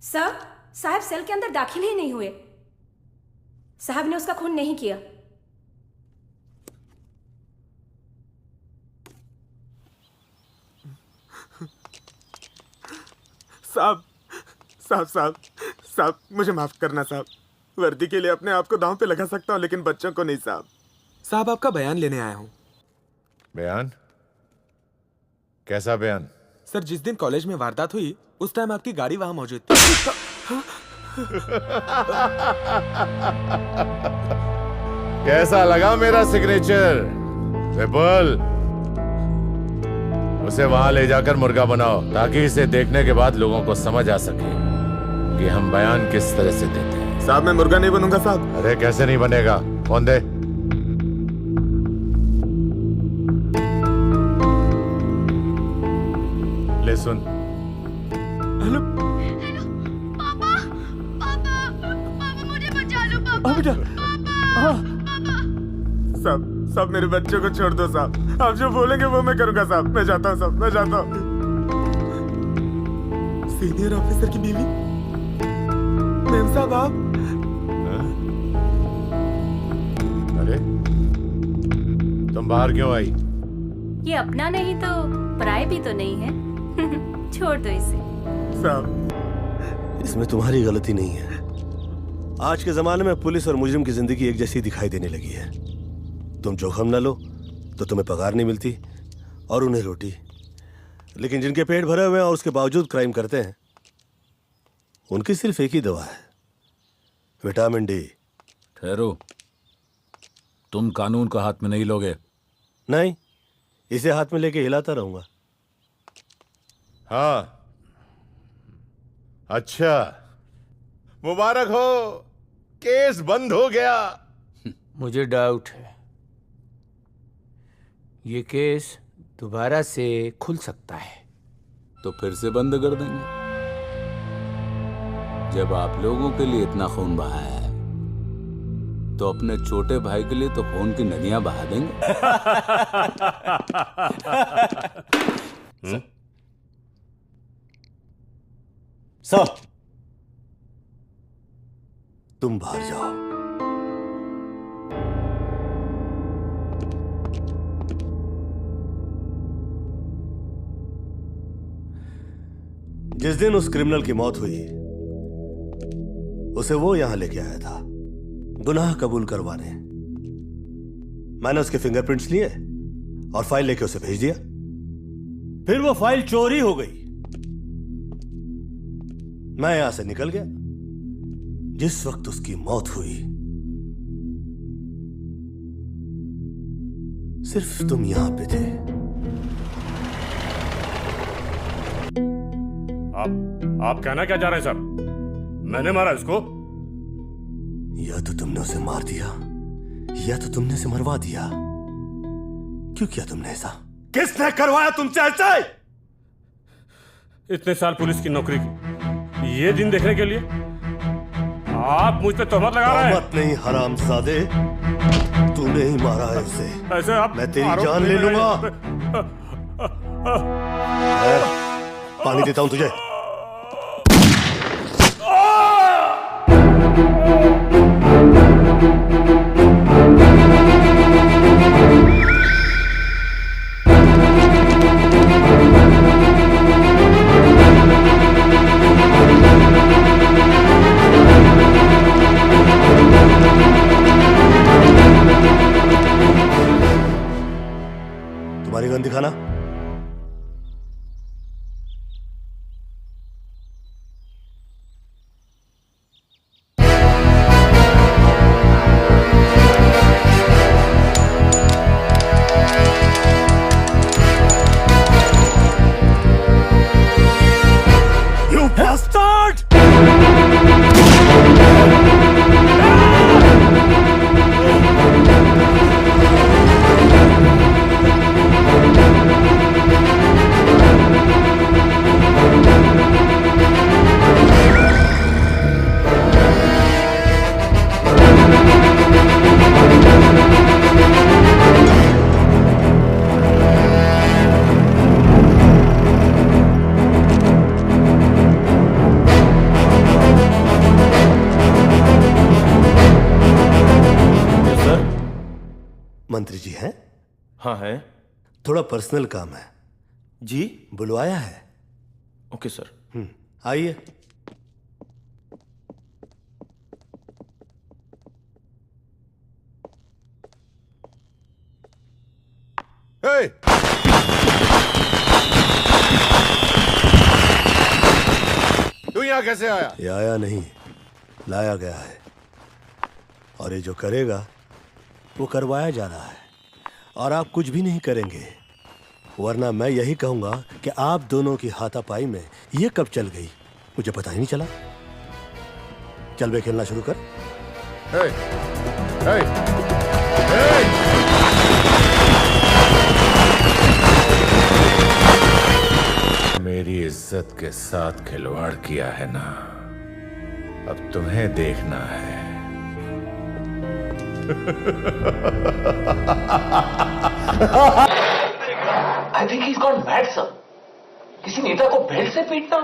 सर, साहब सेल के अंदर दाखिल ही नहीं हुए। साहब ने उसका खून नहीं किया। साहब साहब साहब साहब मुझे माफ करना साहब। वर्दी के लिए अपने आप को दांव पे लगा सकता हूँ, लेकिन बच्चों को नहीं साहब। साहब आपका बयान लेने आया हूँ। बयान? कैसा बयान? सर, जिस दिन कॉलेज में वारदात हुई उस टाइम आपकी गाड़ी वहां मौजूद थी। कैसा लगा मेरा सिग्नेचर? विपुल, उसे वहां ले जाकर मुर्गा बनाओ ताकि इसे देखने के बाद लोगों को समझ आ सके कि हम बयान किस तरह से देते हैं। साहब मैं मुर्गा नहीं बनूंगा साहब। अरे कैसे नहीं बनेगा? फोन दे। ले सुन। हेलो पापा, पापा, पापा मुझे बचा लो पापा। बेटा। साहब मेरे बच्चों को छोड़ दो साहब। आप जो बोलेंगे वो मैं करूंगा साहब। मैं जाता हूँ साहब, मैं जाता हूँ। सीनियर ऑफिसर की बीवी मैम साहब आप? अरे तुम बाहर क्यों आई? ये अपना नहीं तो पराये भी तो नहीं है। छोड़ दो इसे। साहब इसमें तुम्हारी गलती नहीं है। आज के जमाने में पुलिस और मुजरिम की जिंदगी एक जैसी दिखाई देने लगी है। तुम जोखम न लो तो तुम्हें पगार नहीं मिलती और उन्हें रोटी। लेकिन जिनके पेट भरे हुए हैं और उसके बावजूद क्राइम करते हैं, उनकी सिर्फ एक ही दवा है, विटामिन डी। ठहरो, तुम कानून को हाथ में नहीं लोगे। नहीं, इसे हाथ में लेके हिलाता रहूंगा। हाँ, अच्छा, मुबारक हो, केस बंद हो गया। मुझे डाउट है, ये केस दोबारा से खुल सकता है। तो फिर से बंद कर देंगे। जब आप लोगों के लिए इतना खून बहा है तो अपने छोटे भाई के लिए तो खून की नदियां बहा देंगे। सर, तुम बाहर जाओ। जिस दिन उस क्रिमिनल की मौत हुई, उसे वो यहां लेके आया था गुनाह कबूल करवाने। मैंने उसके फिंगरप्रिंट्स लिए और फाइल लेके उसे भेज दिया। फिर वो फाइल चोरी हो गई। मैं यहां से निकल गया। जिस वक्त उसकी मौत हुई, सिर्फ तुम यहां पे थे। आप कहना क्या चाह रहे हैं सर? मैंने मारा इसको? या तो तुमने उसे मार दिया या तो तुमने उसे मरवा दिया। क्यों किया तुमने ऐसा? किसने करवाया तुमसे ऐसा? इतने साल पुलिस की नौकरी की, ये दिन देखने के लिए आप मुझ पे तोहमत लगा रहे हैं। तोहमत नहीं हरामजादे, तूने ही मारा है उसे। ऐसे आप मैं तेरी जान ले लूंगा। पानी देता हूं तुझे। तुम्हारी गन दिखाना। मंत्री जी हैं? हाँ है। थोड़ा पर्सनल काम है। जी? बुलवाया है। Okay sir. आइए। तू यहाँ कैसे आया? ये आया नहीं, लाया गया है। और ये जो करेगा वो करवाया जा रहा है, और आप कुछ भी नहीं करेंगे, वरना मैं यही कहूंगा कि आप दोनों की हाथापाई में ये कब चल गई मुझे पता ही नहीं चला। चल बे, खेलना शुरू कर। मेरी इज्जत के साथ खिलवाड़ किया है ना, अब तुम्हें देखना है। I think he's gone mad, sir. किसी नेता को बेल्ट से पीटना?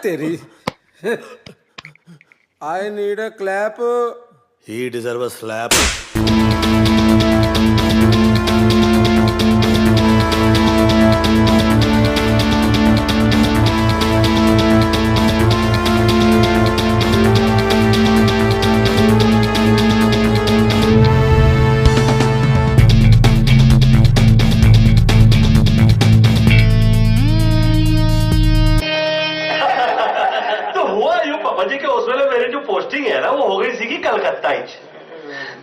तेरी I need a clap. He deserves a slap.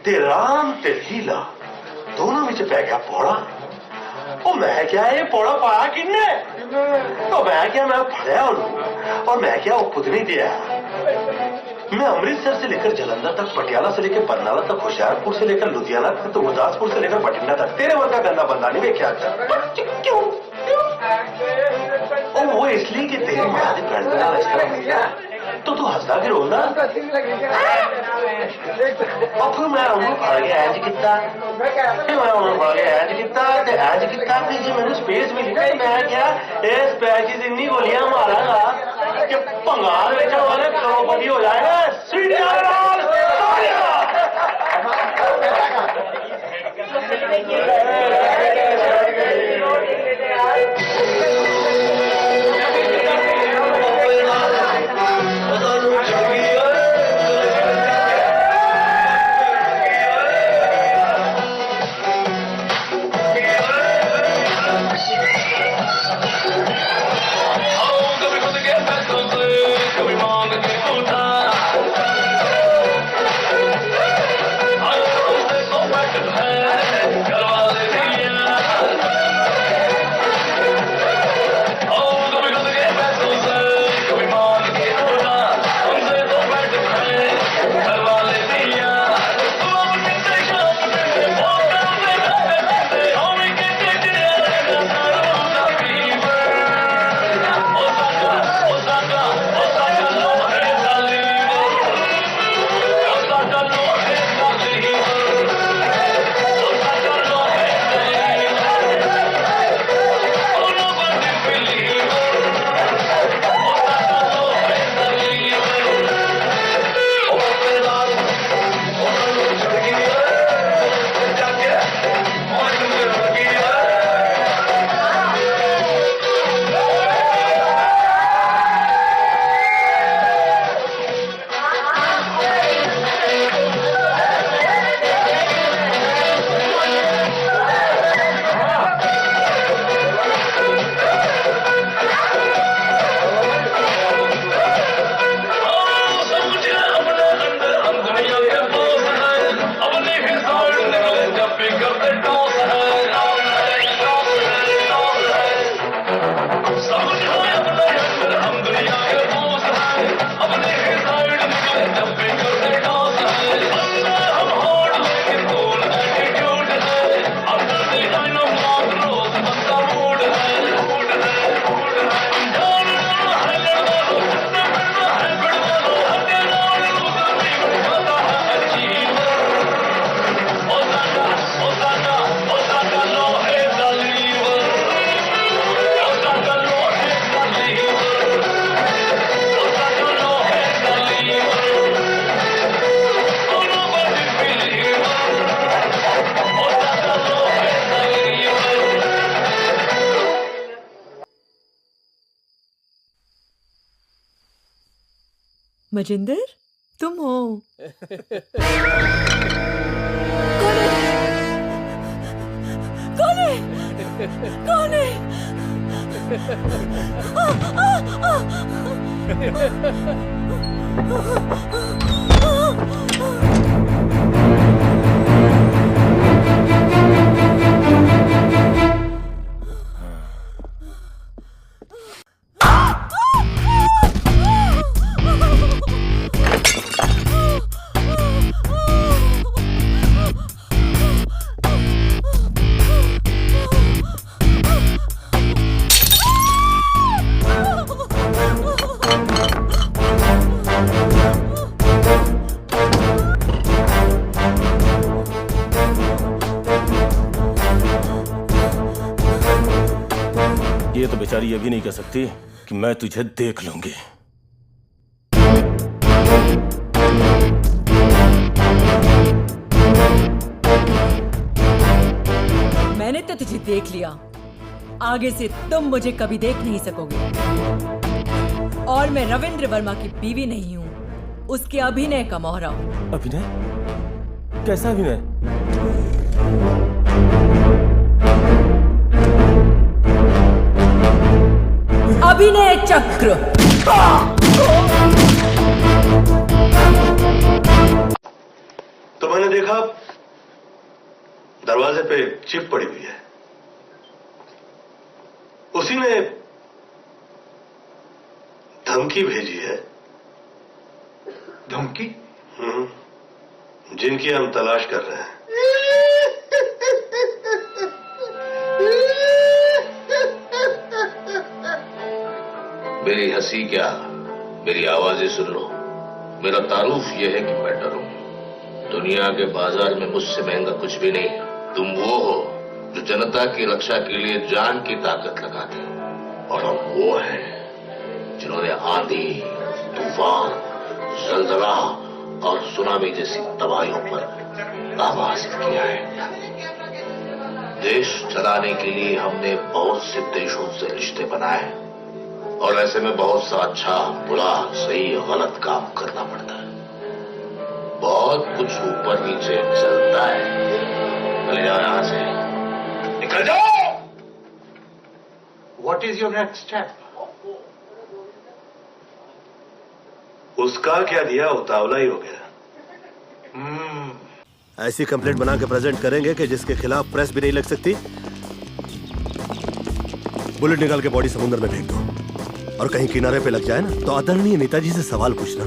ਤੇ ਰਾਮ ਤੇ ਲੀਲਾ ਦੋਨਾਂ ਵਿੱਚ ਪੈ ਗਿਆ ਪੌੜਾ। ਉਹ ਮੈਂ ਕਿਹਾ ਇਹ ਪੌੜਾ ਪਾਇਆ ਕਿੰਨੇ? ਉਹ ਮੈਂ ਕਿਹਾ ਮੈਂ ਫੜਿਆ ਉਹਨੂੰ, और मैं क्या वो खुद नहीं दिया। मैं अमृतसर से लेकर जलंधर तक, पटियाला से लेकर बरनाला तक, होशियारपुर से लेकर लुधियाना तक, तो गुरदासपुर से लेकर बठिंडा तक तेरे वर्ग का गंदा बंदा नहीं देखा। क्यों? और वो इसलिए कि तेरी मां ने प्रणता रिश्ता किया तो तू हंसदा फिर होगा। और फिर मैं उन्होंने फड़ गया एज किता, फिर मैं उन्होंने फड़ गया एज किता ते एज किता कि जी मैंने स्पेस मिली ना, मैं क्या इस स्पेस की इतनी गोलियां मारांगा कि भंगार बेचा वाले करोड़पति हो जाएगा। मजिंदर तुम हो? कौन है? कौन है? ये तो बेचारी ये भी नहीं कह सकती कि मैं तुझे देख लूंगी। मैंने तो तुझे देख लिया, आगे से तुम मुझे कभी देख नहीं सकोगे। और मैं रविंद्र वर्मा की बीवी नहीं हूँ, उसके अभिनय का मोहरा हूँ। अभिनय? कैसा अभिनय? अभिनय चक्र। तो मैंने देखा दरवाजे पे चिप पड़ी हुई है, उसी ने धमकी भेजी है। धमकी? जिनकी हम तलाश कर रहे हैं। मेरी हंसी क्या, मेरी आवाजें सुन लो। मेरा तारुफ यह है कि मैं डरूं। दुनिया के बाजार में मुझसे महंगा कुछ भी नहीं। तुम वो हो जो जनता की रक्षा के लिए जान की ताकत लगाते हो, और हम वो हैं जिन्होंने आंधी, तूफान, जलजला और सुनामी जैसी तबाहियों पर काबू हासिल किया है। देश चलाने के लिए हमने बहुत से देशों से रिश्ते बनाए, और ऐसे में बहुत सा अच्छा, बुरा, सही, गलत काम करना पड़ता है। बहुत कुछ ऊपर नीचे चलता है। चले जाओ यहां से, निकल जाओ। What is your next step? उसका क्या दिया, उतावला ही हो गया। ऐसी कंप्लेंट बना के प्रेजेंट करेंगे कि जिसके खिलाफ प्रेस भी नहीं लग सकती। बुलेट निकाल के बॉडी समुद्र में फेंक दो, और कहीं किनारे पे लग जाए ना तो आदरणीय नेताजी से सवाल पूछना।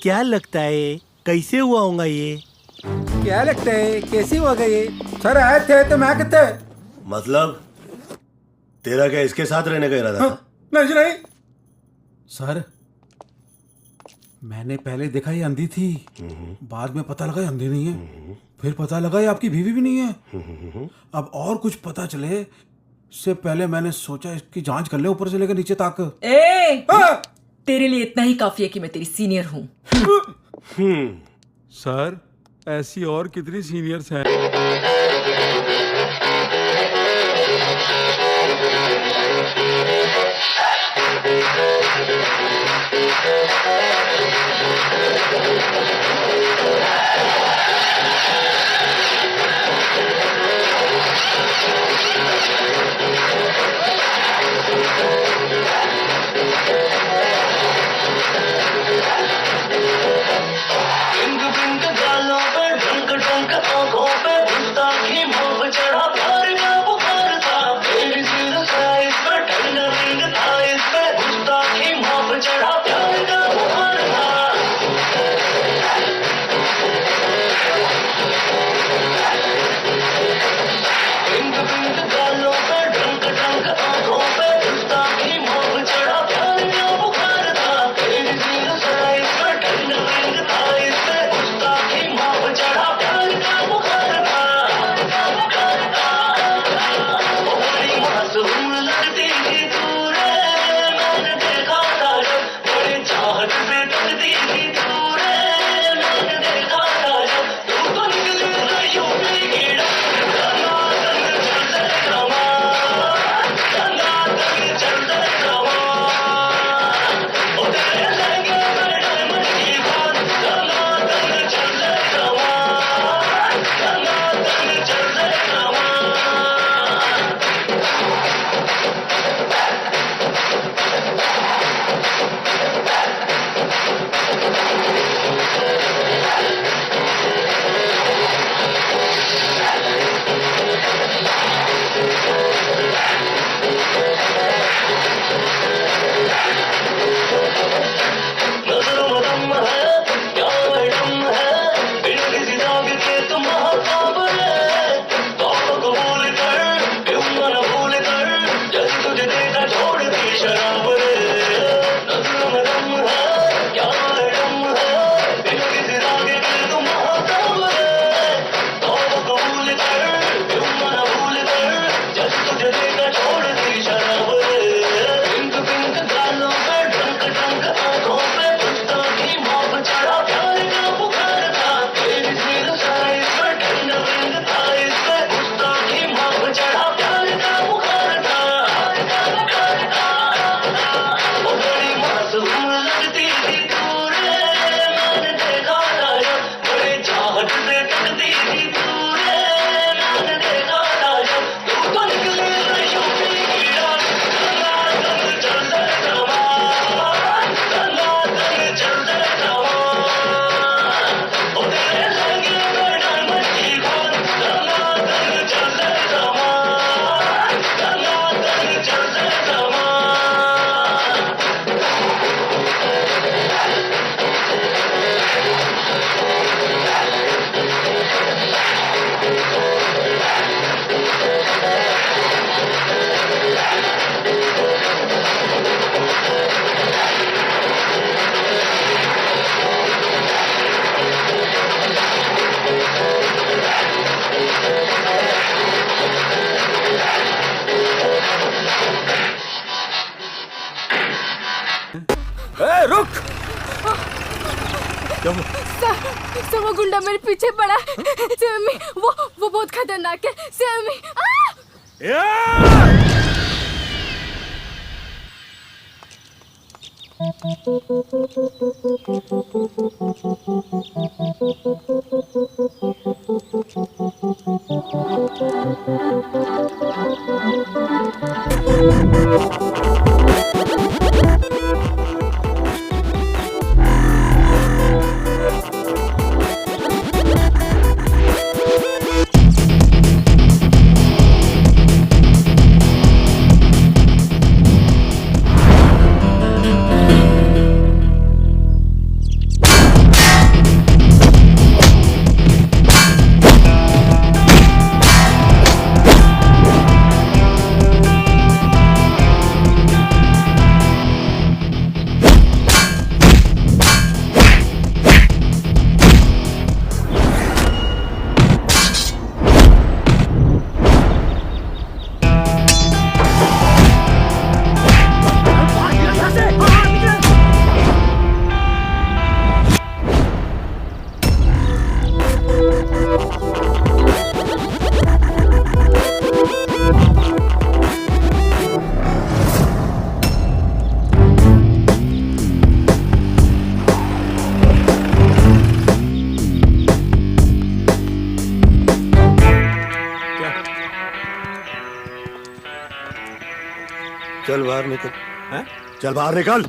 क्या लगता है कैसे हुआ होगा ये? क्या लगता है कैसे हुआ ये? सर आए थे तो मैं कहते। मतलब तेरा क्या इसके साथ रहने का इरादा था? नहीं सर, मैंने पहले देखा ये अंधी थी, बाद में पता लगा ये अंधी नहीं है, फिर पता लगा ये आपकी बीवी भी नहीं है। अब और कुछ पता चले इससे पहले मैंने सोचा इसकी जांच कर ले ऊपर से लेकर नीचे तक। तेरे लिए इतना ही काफी है कि मैं तेरी सीनियर हूँ। सर, ऐसी और कितनी सीनियर्स हैं? पिंक पिंक गालों पे, ढंक ढंक आंखों पे, घुसता रुक। सर वो गुंडा मेरे पीछे पड़ा है। सेमी वो बहुत खतरनाक है। सेमी चल बाहर निकल। चल बाहर निकल।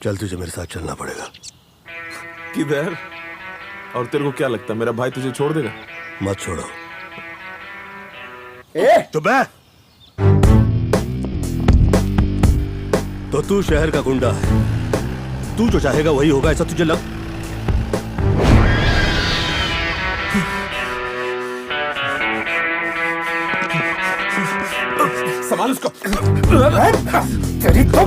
चल तुझे मेरे साथ चलना पड़ेगा। किधर? और तेरे को क्या लगता मेरा भाई तुझे छोड़ देगा? मत छोड़ो। चुप है। तो तू शहर का गुंडा है, तू जो चाहेगा वही होगा, ऐसा तुझे लग? संभाल उसको। तेरी तो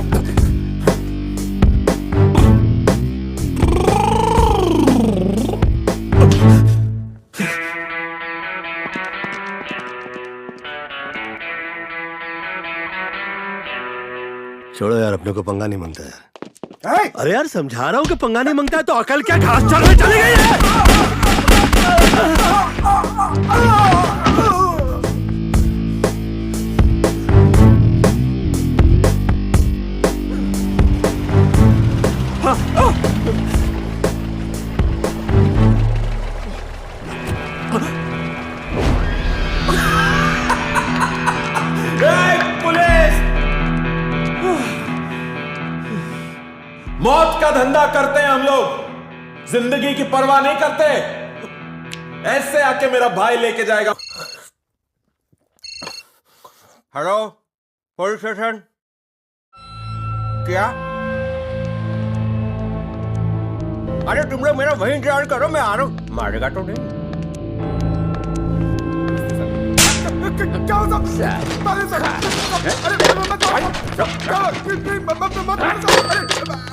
छोड़ो यार, अपने को पंगा नहीं मांगता यार। अरे यार समझा रहा हूँ कि पंगा नहीं मांगता है तो अकल क्या घास चढ़ने चली गई है? मौत का धंधा करते हैं हम लोग, जिंदगी की परवाह नहीं करते। ऐसे आके मेरा भाई लेके जाएगा। Hello police station. क्या? अरे तुम लोग मेरा वही इंतजार करो, मैं आ रहा हूँ। मारेगा तो नहीं? क्या हो साहब?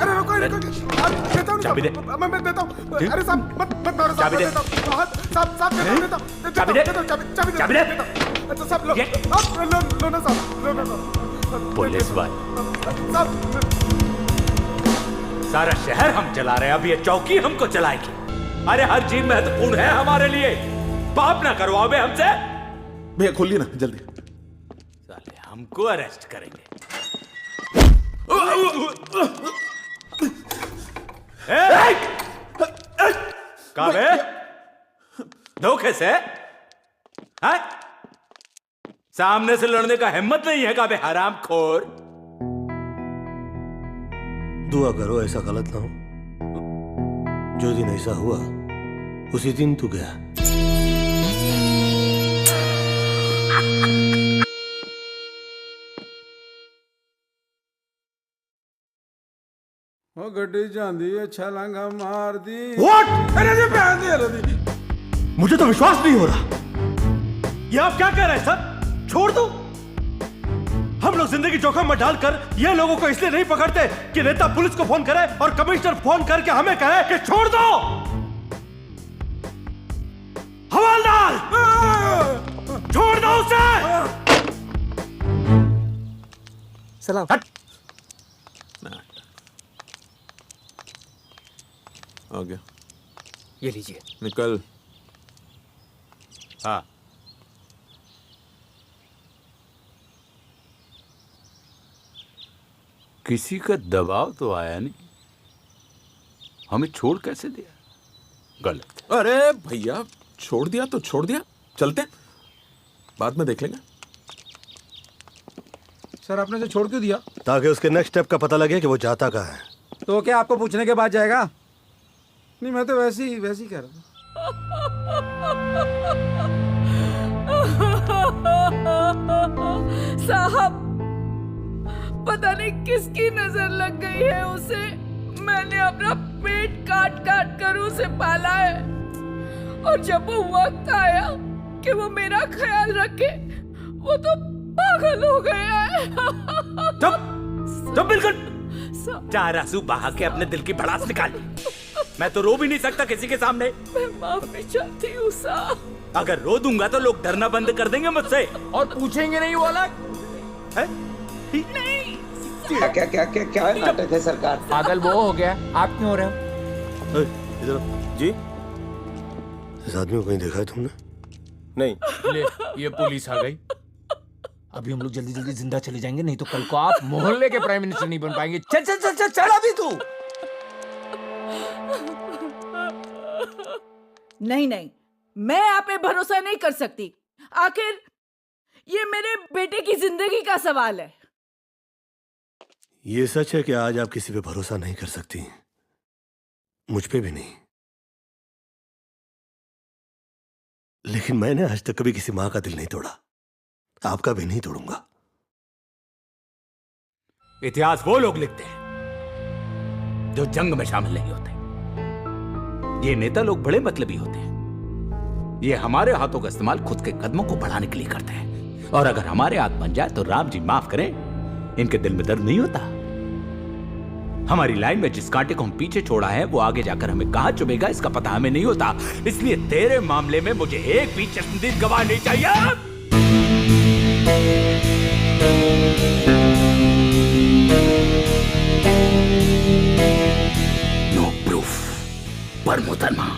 अरे रुको, देता हूँ चाबी दे। मैं देता हूँ। अरे साहब मत मारो चाबी दे। साहब देता हूँ। चाबी दे। चाबी दे। अच्छा साहब लो, लो ना साहब, लो। पुलिस वाले साहब सारा शहर हम चला रहे हैं, अब ये चौकी हमको चलाएगी। अरे हर चीज महत्वपूर्ण है हमारे लिए। पाप ना करवाओ बे हमसे। भैया खोलिए ना जल्दी। साले हमको अरेस्ट करेंगे। काबे धोखे से है? सामने से लड़ने का हिम्मत नहीं है काबे हरामखोर। दुआ करो ऐसा गलत ना हो। जो दिन ऐसा हुआ उसी दिन तू गया। ओ गड्डी जांदी छलांगा मार दी। What? अरे जी बहन दे रही। मुझे तो विश्वास नहीं हो रहा। ये आप क्या कह रहे हैं सर? छोड़ दो। हम लोग जिंदगी जोखिम में डालकर ये लोगों को इसलिए नहीं पकड़ते कि नेता पुलिस को फोन करे और कमिश्नर फोन करके हमें कहे कि छोड़ दो। हवालदार छोड़ दो उसे। सलाम। आ गया। ये लीजिए। निकल। हाँ किसी का दबाव तो आया नहीं। हमें छोड़ कैसे दिया? गलत। अरे भैया छोड़ दिया तो छोड़ दिया, चलते हैं। बाद में देख लेंगे। सर आपने जो छोड़ क्यों दिया? ताकि उसके नेक्स्ट स्टेप का पता लगे कि वो जाता कहाँ है। तो क्या आपको पूछने के बाद जाएगा? नहीं मैं तो वैसे ही कह रहा था। साहब पता नहीं किसकी नजर लग गई है उसे। मैंने अपना पेट काट काट कर उसे पाला है और जब वो वक्त आया कि वो मेरा ख्याल रखे वो तो पागल हो गया है। चुप बिल्कुल। चार आंसू बहा के अपने दिल की भड़ास निकाल। मैं तो रो भी नहीं सकता किसी के सामने। मैं माफी चाहती हूँ साहब। अगर रो दूंगा तो लोग डरना बंद कर देंगे मुझसे और पूछेंगे नहीं वो अलग है? नहीं। क्या क्या क्या क्या क्या नाटक है सरकार? पागल वो हो गया, आप क्यों हो रहे हो? इधर जी। इस आदमी को कहीं देखा है तुमने? नहीं। ले ये पुलिस आ गई। अभी हम लोग जल्दी जल्दी जिंदा चले जाएंगे, नहीं तो कल को आप मोहल्ले के प्राइम मिनिस्टर नहीं बन पाएंगे। चल चल चल चल चल अभी तू। नहीं नहीं, मैं आप पे भरोसा नहीं कर सकती। आखिर ये मेरे बेटे की जिंदगी का सवाल है। ये सच है कि आज आप किसी पे भरोसा नहीं कर सकती, मुझ पे भी नहीं। लेकिन मैंने आज तक कभी किसी मां का दिल नहीं तोड़ा, आपका भी नहीं तोड़ूंगा। इतिहास वो लोग लिखते हैं जो जंग में शामिल नहीं होते। ये नेता लोग बड़े मतलबी होते हैं। ये हमारे हाथों का इस्तेमाल खुद के कदमों को बढ़ाने के लिए करते हैं। और अगर हमारे हाथ बन जाए तो राम जी माफ करें, इनके दिल में दर्द नहीं होता। हमारी लाइन में जिस कांटे को हम पीछे छोड़ा है वो आगे जाकर हमें कहां चुभेगा इसका पता हमें नहीं होता। इसलिए तेरे मामले में मुझे एक भी चश्मदीद गवाह नहीं चाहिए। नो प्रूफ पर मुकदमा।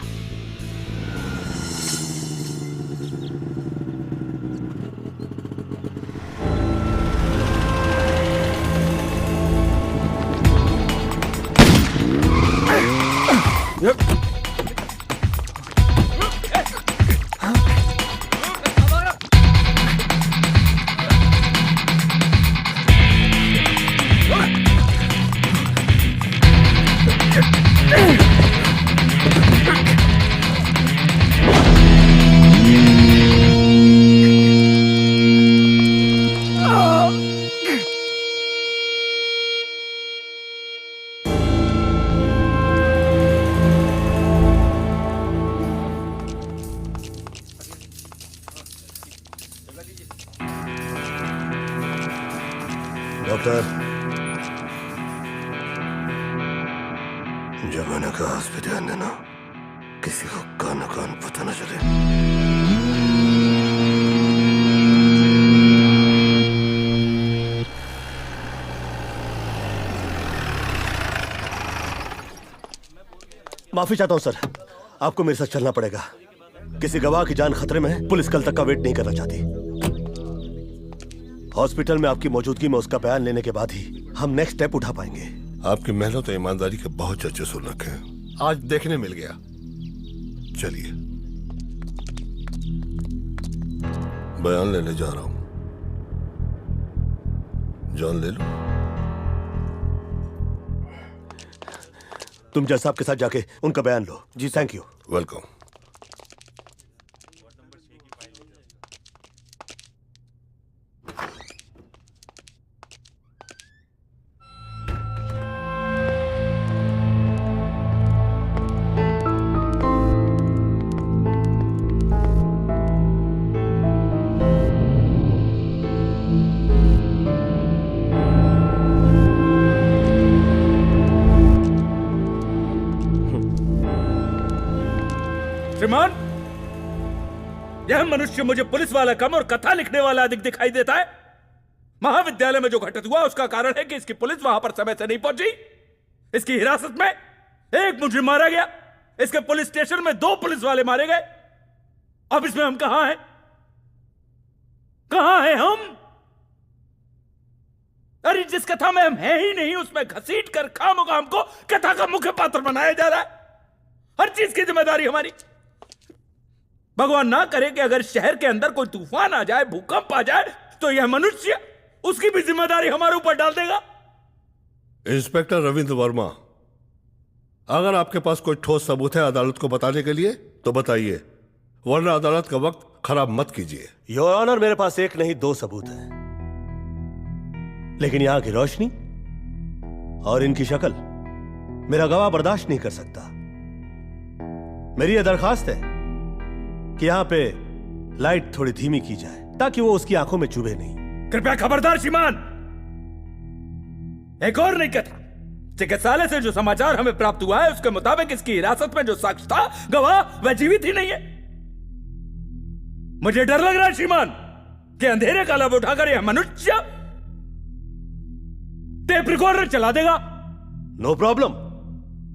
डॉक्टर, जब मैंने कहा उस पर ध्यान देना, किसी को कान पता न चले। माफी चाहता हूं सर, आपको मेरे साथ चलना पड़ेगा। किसी गवाह की जान खतरे में है, पुलिस कल तक का वेट नहीं करना चाहती। हॉस्पिटल में आपकी मौजूदगी में उसका बयान लेने के बाद ही हम नेक्स्ट स्टेप उठा पाएंगे। आपकी मेहनत और ईमानदारी के बहुत चर्चे सुन रखे हैं, आज देखने मिल गया। चलिए, बयान लेने जा रहा हूं। जॉन ले लो। तुम जज साहब के साथ जाके उनका बयान लो। जी थैंक यू। वेलकम। श्रीमान, यह मनुष्य मुझे पुलिस वाला कम और कथा लिखने वाला अधिक दिखाई देता है। महाविद्यालय में जो घटित हुआ उसका कारण है कि इसकी पुलिस वहां पर समय से नहीं पहुंची। इसकी हिरासत में एक मुजरिम मारा गया, इसके पुलिस स्टेशन में 2 पुलिस वाले मारे गए। अब इसमें हम कहां हैं? कहां हैं हम? अरे जिस कथा में हम हैं ही नहीं, उसमें घसीट कर खामोखा हमको कथा का मुख्य पात्र बनाया जा रहा है। हर चीज की जिम्मेदारी हमारी। भगवान ना करे कि अगर शहर के अंदर कोई तूफान आ जाए, भूकंप आ जाए, तो यह मनुष्य उसकी भी जिम्मेदारी हमारे ऊपर डाल देगा। इंस्पेक्टर रविंद्र वर्मा, अगर आपके पास कोई ठोस सबूत है अदालत को बताने के लिए तो बताइए, वरना अदालत का वक्त खराब मत कीजिए। योर ऑनर, मेरे पास एक नहीं 2 सबूत हैं, लेकिन यहां की रोशनी और इनकी शक्ल मेरा गवाह बर्दाश्त नहीं कर सकता। मेरी यह दरखास्त है कि यहां पे लाइट थोड़ी धीमी की जाए ताकि वो उसकी आंखों में चुभे नहीं। कृपया खबरदार श्रीमान, एक और नई कथा। चिकित्सालय से जो समाचार हमें प्राप्त हुआ है उसके मुताबिक इसकी हिरासत में जो शख्स था गवाह, वह जीवित ही नहीं है। मुझे डर लग रहा है श्रीमान कि अंधेरे का लाभ उठाकर यह मनुष्य टेप रिकॉर्डर चला देगा। नो प्रॉब्लम,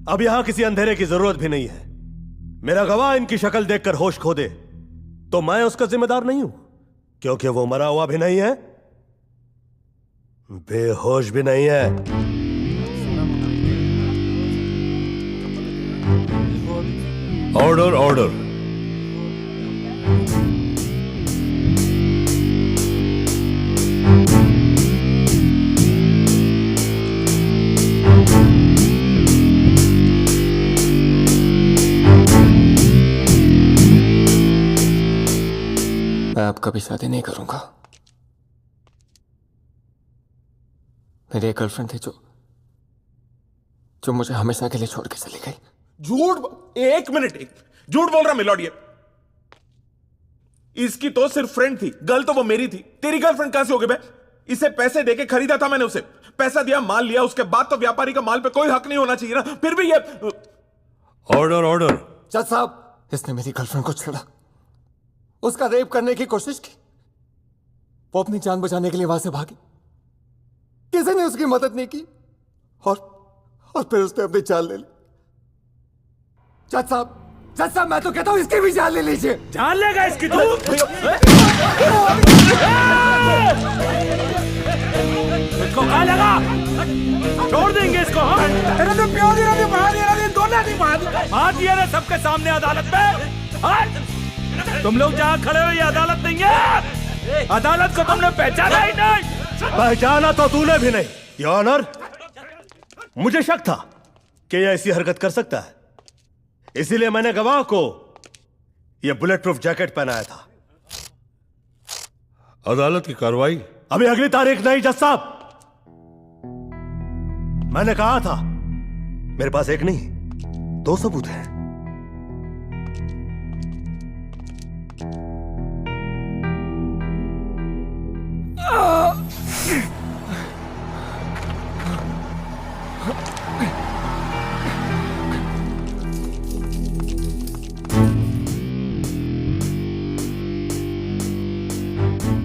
अब यहां किसी अंधेरे की जरूरत भी नहीं है। मेरा गवाह इनकी शक्ल देखकर होश खो दे तो मैं उसका जिम्मेदार नहीं हूं, क्योंकि वो मरा हुआ भी नहीं है, बेहोश भी नहीं है। Order, order. मैं अब कभी शादी नहीं करूंगा। मेरी एक गर्लफ्रेंड थी जो मुझे हमेशा के लिए छोड़ के चली गई। एक मिनट, झूठ बोल रहा मिलोडिया। इसकी तो सिर्फ फ्रेंड थी, गर्ल तो वो मेरी थी। तेरी गर्लफ्रेंड कहां से हो गई बे? इसे पैसे देके खरीदा था मैंने, उसे पैसा दिया, माल लिया, उसके बाद तो व्यापारी का माल पे कोई हक नहीं होना चाहिए ना। फिर भी ये ऑर्डर, ऑर्डर। जज साहब, इसने मेरी गर्लफ्रेंड को छेड़ा, उसका रेप करने की कोशिश की। वो अपनी जान बचाने के लिए वहां से भागी, किसी ने उसकी मदद नहीं की और फिर उसने अपनी जान ले ली। जज साहब, मैं तो कहता हूं इसकी भी जान ले लीजिए। जान लेगा इसकी तू? इसको कहां लगा? छोड़ देंगे इसको हम। तेरे तो प्यार ही नहीं, मार दिया नहीं, दोनों नहीं मार दिया ना सबके सामने अदालत में। तुम लोग जहां खड़े हो ये अदालत नहीं है। अदालत को तुमने पहचाना ही नहीं। पहचाना तो तूने भी नहीं। योर ऑनर, मुझे शक था कि यह ऐसी हरकत कर सकता है, इसीलिए मैंने गवाह को यह बुलेट प्रूफ जैकेट पहनाया था। अदालत की कार्रवाई अभी अगली तारीख नहीं जज साहब। मैंने कहा था मेरे पास एक नहीं 2 सबूत हैं।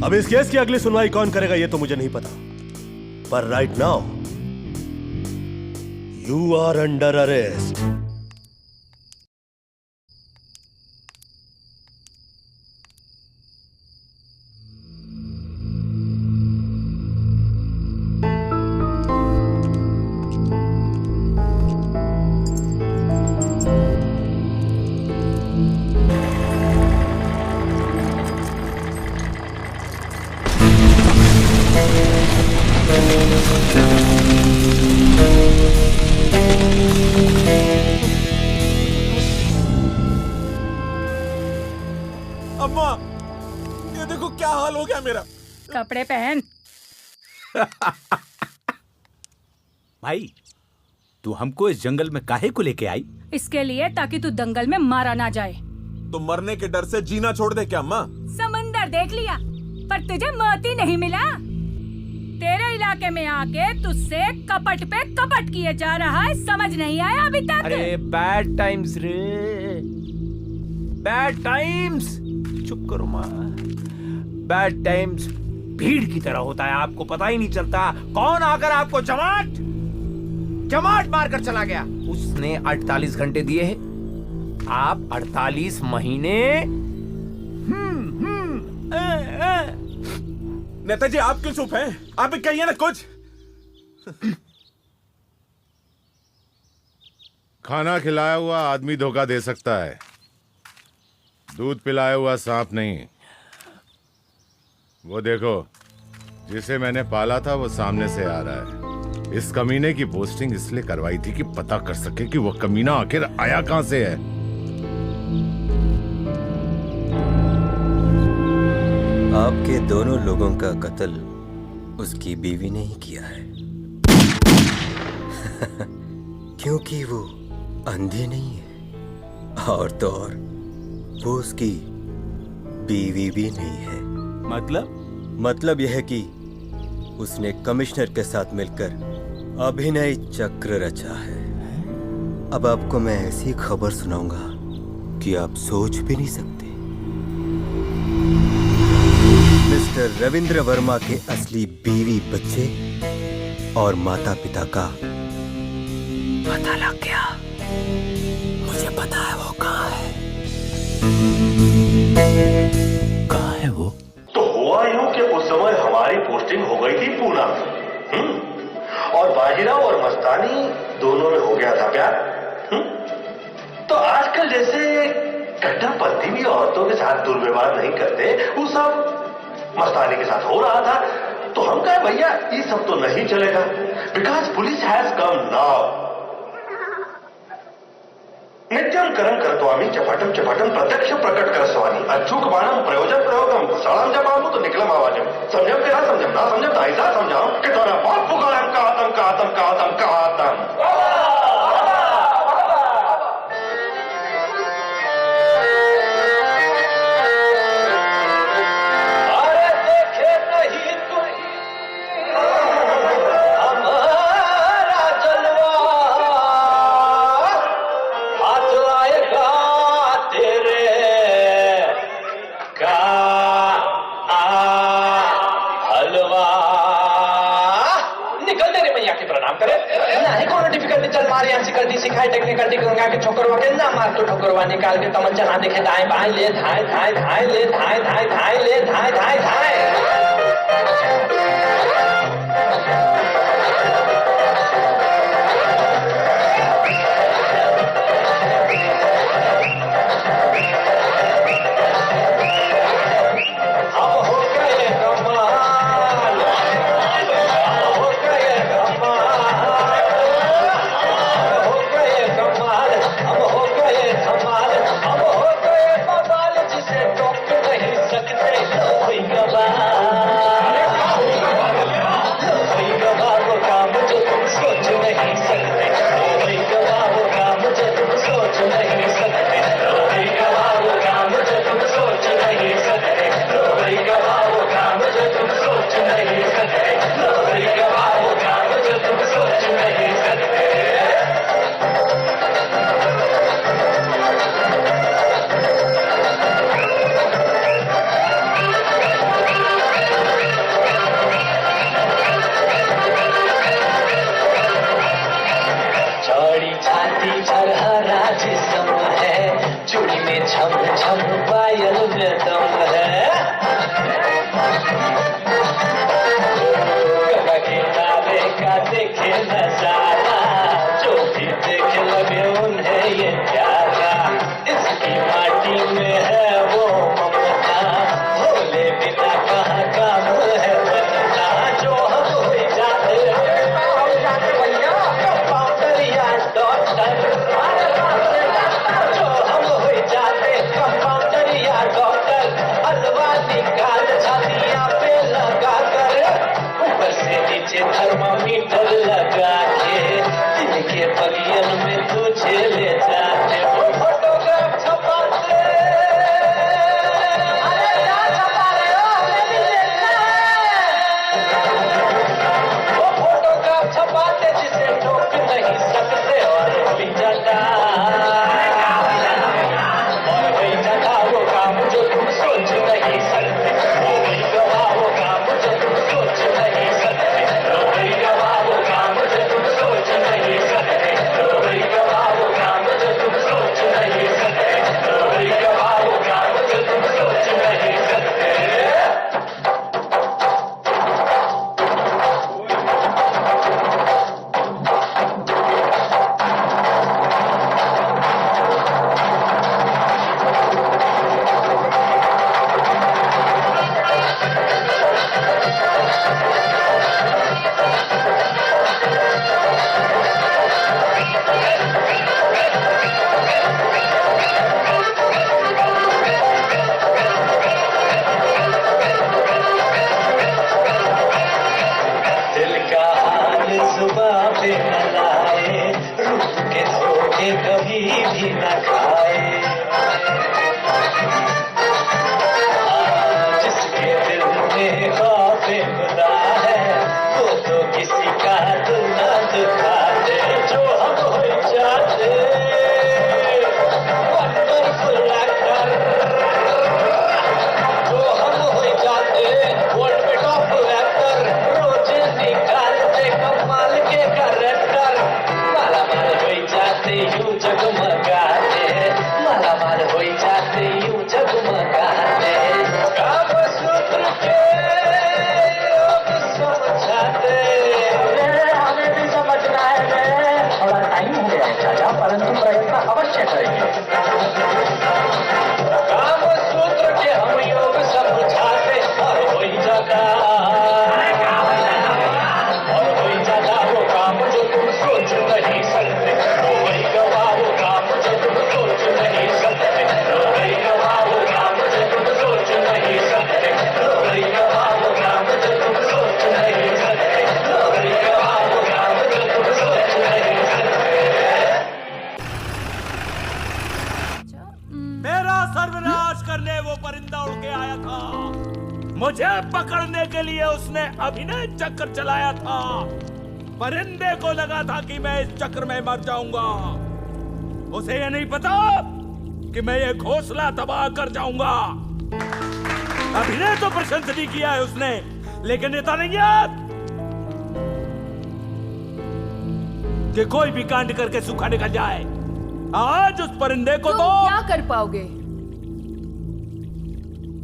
अब इस केस की अगली सुनवाई कौन करेगा ये तो मुझे नहीं पता, पर right now you are under arrest. अम्मा, ये देखो क्या हाल हो गया मेरा। कपड़े पहन। भाई, तू हमको इस जंगल में काहे को लेके आई? इसके लिए ताकि तू दंगल में मारा ना जाए। तो मरने के डर से जीना छोड़ दे क्या अम्मा? समंदर देख लिया पर तुझे मोती नहीं मिला। तेरे इलाके में आके तुझसे कपट पे कपट किए जा रहा है, समझ नहीं आया अभी तक? अरे बैड टाइम्स रे, बैड टाइम्स। चुप करो माँ। बैड टाइम्स भीड़ की तरह होता है, आपको पता ही नहीं चलता कौन आकर आपको जमाट मार कर चला गया। उसने 48 घंटे दिए हैं, आप 48 महीने। नेताजी आप क्यों चुप हैं? आप भी कहिए ना कुछ। खाना खिलाया हुआ आदमी धोखा दे सकता है, दूध पिलाया हुआ सांप नहीं। वो देखो, जिसे मैंने पाला था वो सामने से आ रहा है। इस कमीने की पोस्टिंग इसलिए करवाई थी कि पता कर सके कि वो कमीना आखिर आया कहां से है। आपके दोनों लोगों का कत्ल उसकी बीवी ने ही किया है। क्योंकि वो अंधी नहीं है, और तो और वो उसकी बीवी भी नहीं है। मतलब यह है कि उसने कमिश्नर के साथ मिलकर अभिनय चक्र रचा है। अब आपको मैं ऐसी खबर सुनाऊंगा कि आप सोच भी नहीं सकते। मिस्टर रविंद्र वर्मा के असली बीवी, बच्चे और माता पिता का पता लग गया। मुझे पता है वो कहाँ है। कहाँ है वो? तो हुआ यूं कि उस समय हमारी पोस्टिंग हो गई थी पूना में, और बाजीराव और मस्तानी दोनों में हो गया था प्यार। तो आजकल जैसे कट्टरपंथी भी औरतों के साथ दुर्व्यवहार नहीं करते, वो सब मस्तानी के साथ हो रहा था। तो हम कहे भैया ये सब तो नहीं चलेगा, because police has come now. नित्यं करं कर्त्वामि चपाटं चपाटं प्रत्यक्ष प्रकट कर स्वामी अचूक बाणम प्रयोजन प्रयोगम कुशलम जपामु तो निकलम आवाजम। समझम के ना समझम, ना समझम तो ऐसा समझाओ कि तोरा बाप पुकारम का आतम का आतम का आतम का आतम। ठोकरवा के ना मार तो ठोकरवा निकाल के तमंचा ना देखे दाएं बाएं ले धाए धाए धाए ले धाए धाए धाए ले धाए धाए धाए। बेटा कहाँ काम है बनना जो हम हो जाते भैया कंपाउंडर या डॉक्टर जो हम हो जाते कंपाउंडर या डॉक्टर हलवा निकाल छातियाँ पे लगा कर ऊपर से नीचे थर्मामीटर लगा के दिल के बगियन में तुझे ले जाते वो फोटोग्राफ छपाते वो फोटोग्राफ छपाते जिसे ठोक नहीं सकते और वही जाता वो काम जो तुम सोच नहीं सकते वो वही गवाह वो काम जो तुम सोच नहीं सकते वो वही गवाह वो काम जो तुम सोच नहीं सकते वो वही गवाह वो काम जो तुम सोच नहीं सकते वो वही गवाह वो काम जो तुम सोच नहीं सकते दिल का हाल जुबां पे न लाए रूह के धोखे कभी भी न खाए जिसके दिल में खौफ खुदा है वो तो किसी का दिल न दुखा दे जो हम हो जाते वंडरफुल एक्टर जो हम हो जाते वर्ल्ड में टॉप एक्टर रोज निकालते कमाल के कैरेक्टर मालामाल हो जाते यूं जगमगाते मालामाल हो जाते यूं जगमगाते काम सूत्र के लोग समझाते हमें भी समझना है थोड़ा टाइम हो गया है चाचा परंतु प्रयत्न अवश्य करेंगे काम सूत्र के हम योग समझाते और हो जाता और हो जाता वो काम जो तुम सोच नहीं सकते वो वही गवाह वो काम जो तुम सोच नहीं सकते वो वही गवाह वो काम जो तुम सोच नहीं सकते वो वही गवाह वो काम जो तुम सोच नहीं सकते वो वही गवाह वो काम जो तुम सोच नहीं सकते मेरा सर्वनाश करने वो परिंदा उड़ के आया था मुझे पकड़ने के लिए उसने अभिनय चक्र चलाया था परिंदे को लगा था कि मैं इस चक्र में मर जाऊंगा उसे ये नहीं पता कि मैं ये घोंसला तबाह कर जाऊंगा अभिनय तो प्रशंसनीय किया है उसने लेकिन इतना नहीं याद कि कोई भी कांड करके सूखा निकल जाए आज उस परिंदे को तुम तो क्या कर पाओगे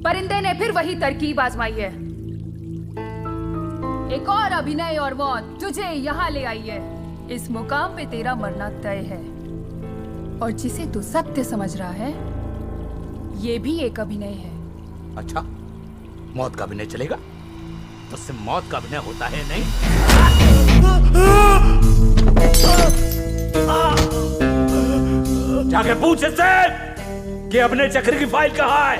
परिंदे ने फिर वही तरकीब आजमाई है एक और अभिनय और मौत तुझे यहाँ ले आई है इस मुकाम पे तेरा मरना तय है और जिसे तू सत्य समझ रहा है ये भी एक अभिनय है अच्छा मौत का अभिनय चलेगा उससे मौत का अभिनय होता है नहीं जाके पूछ इससे कि अपने चक्र की फाइल कहाँ है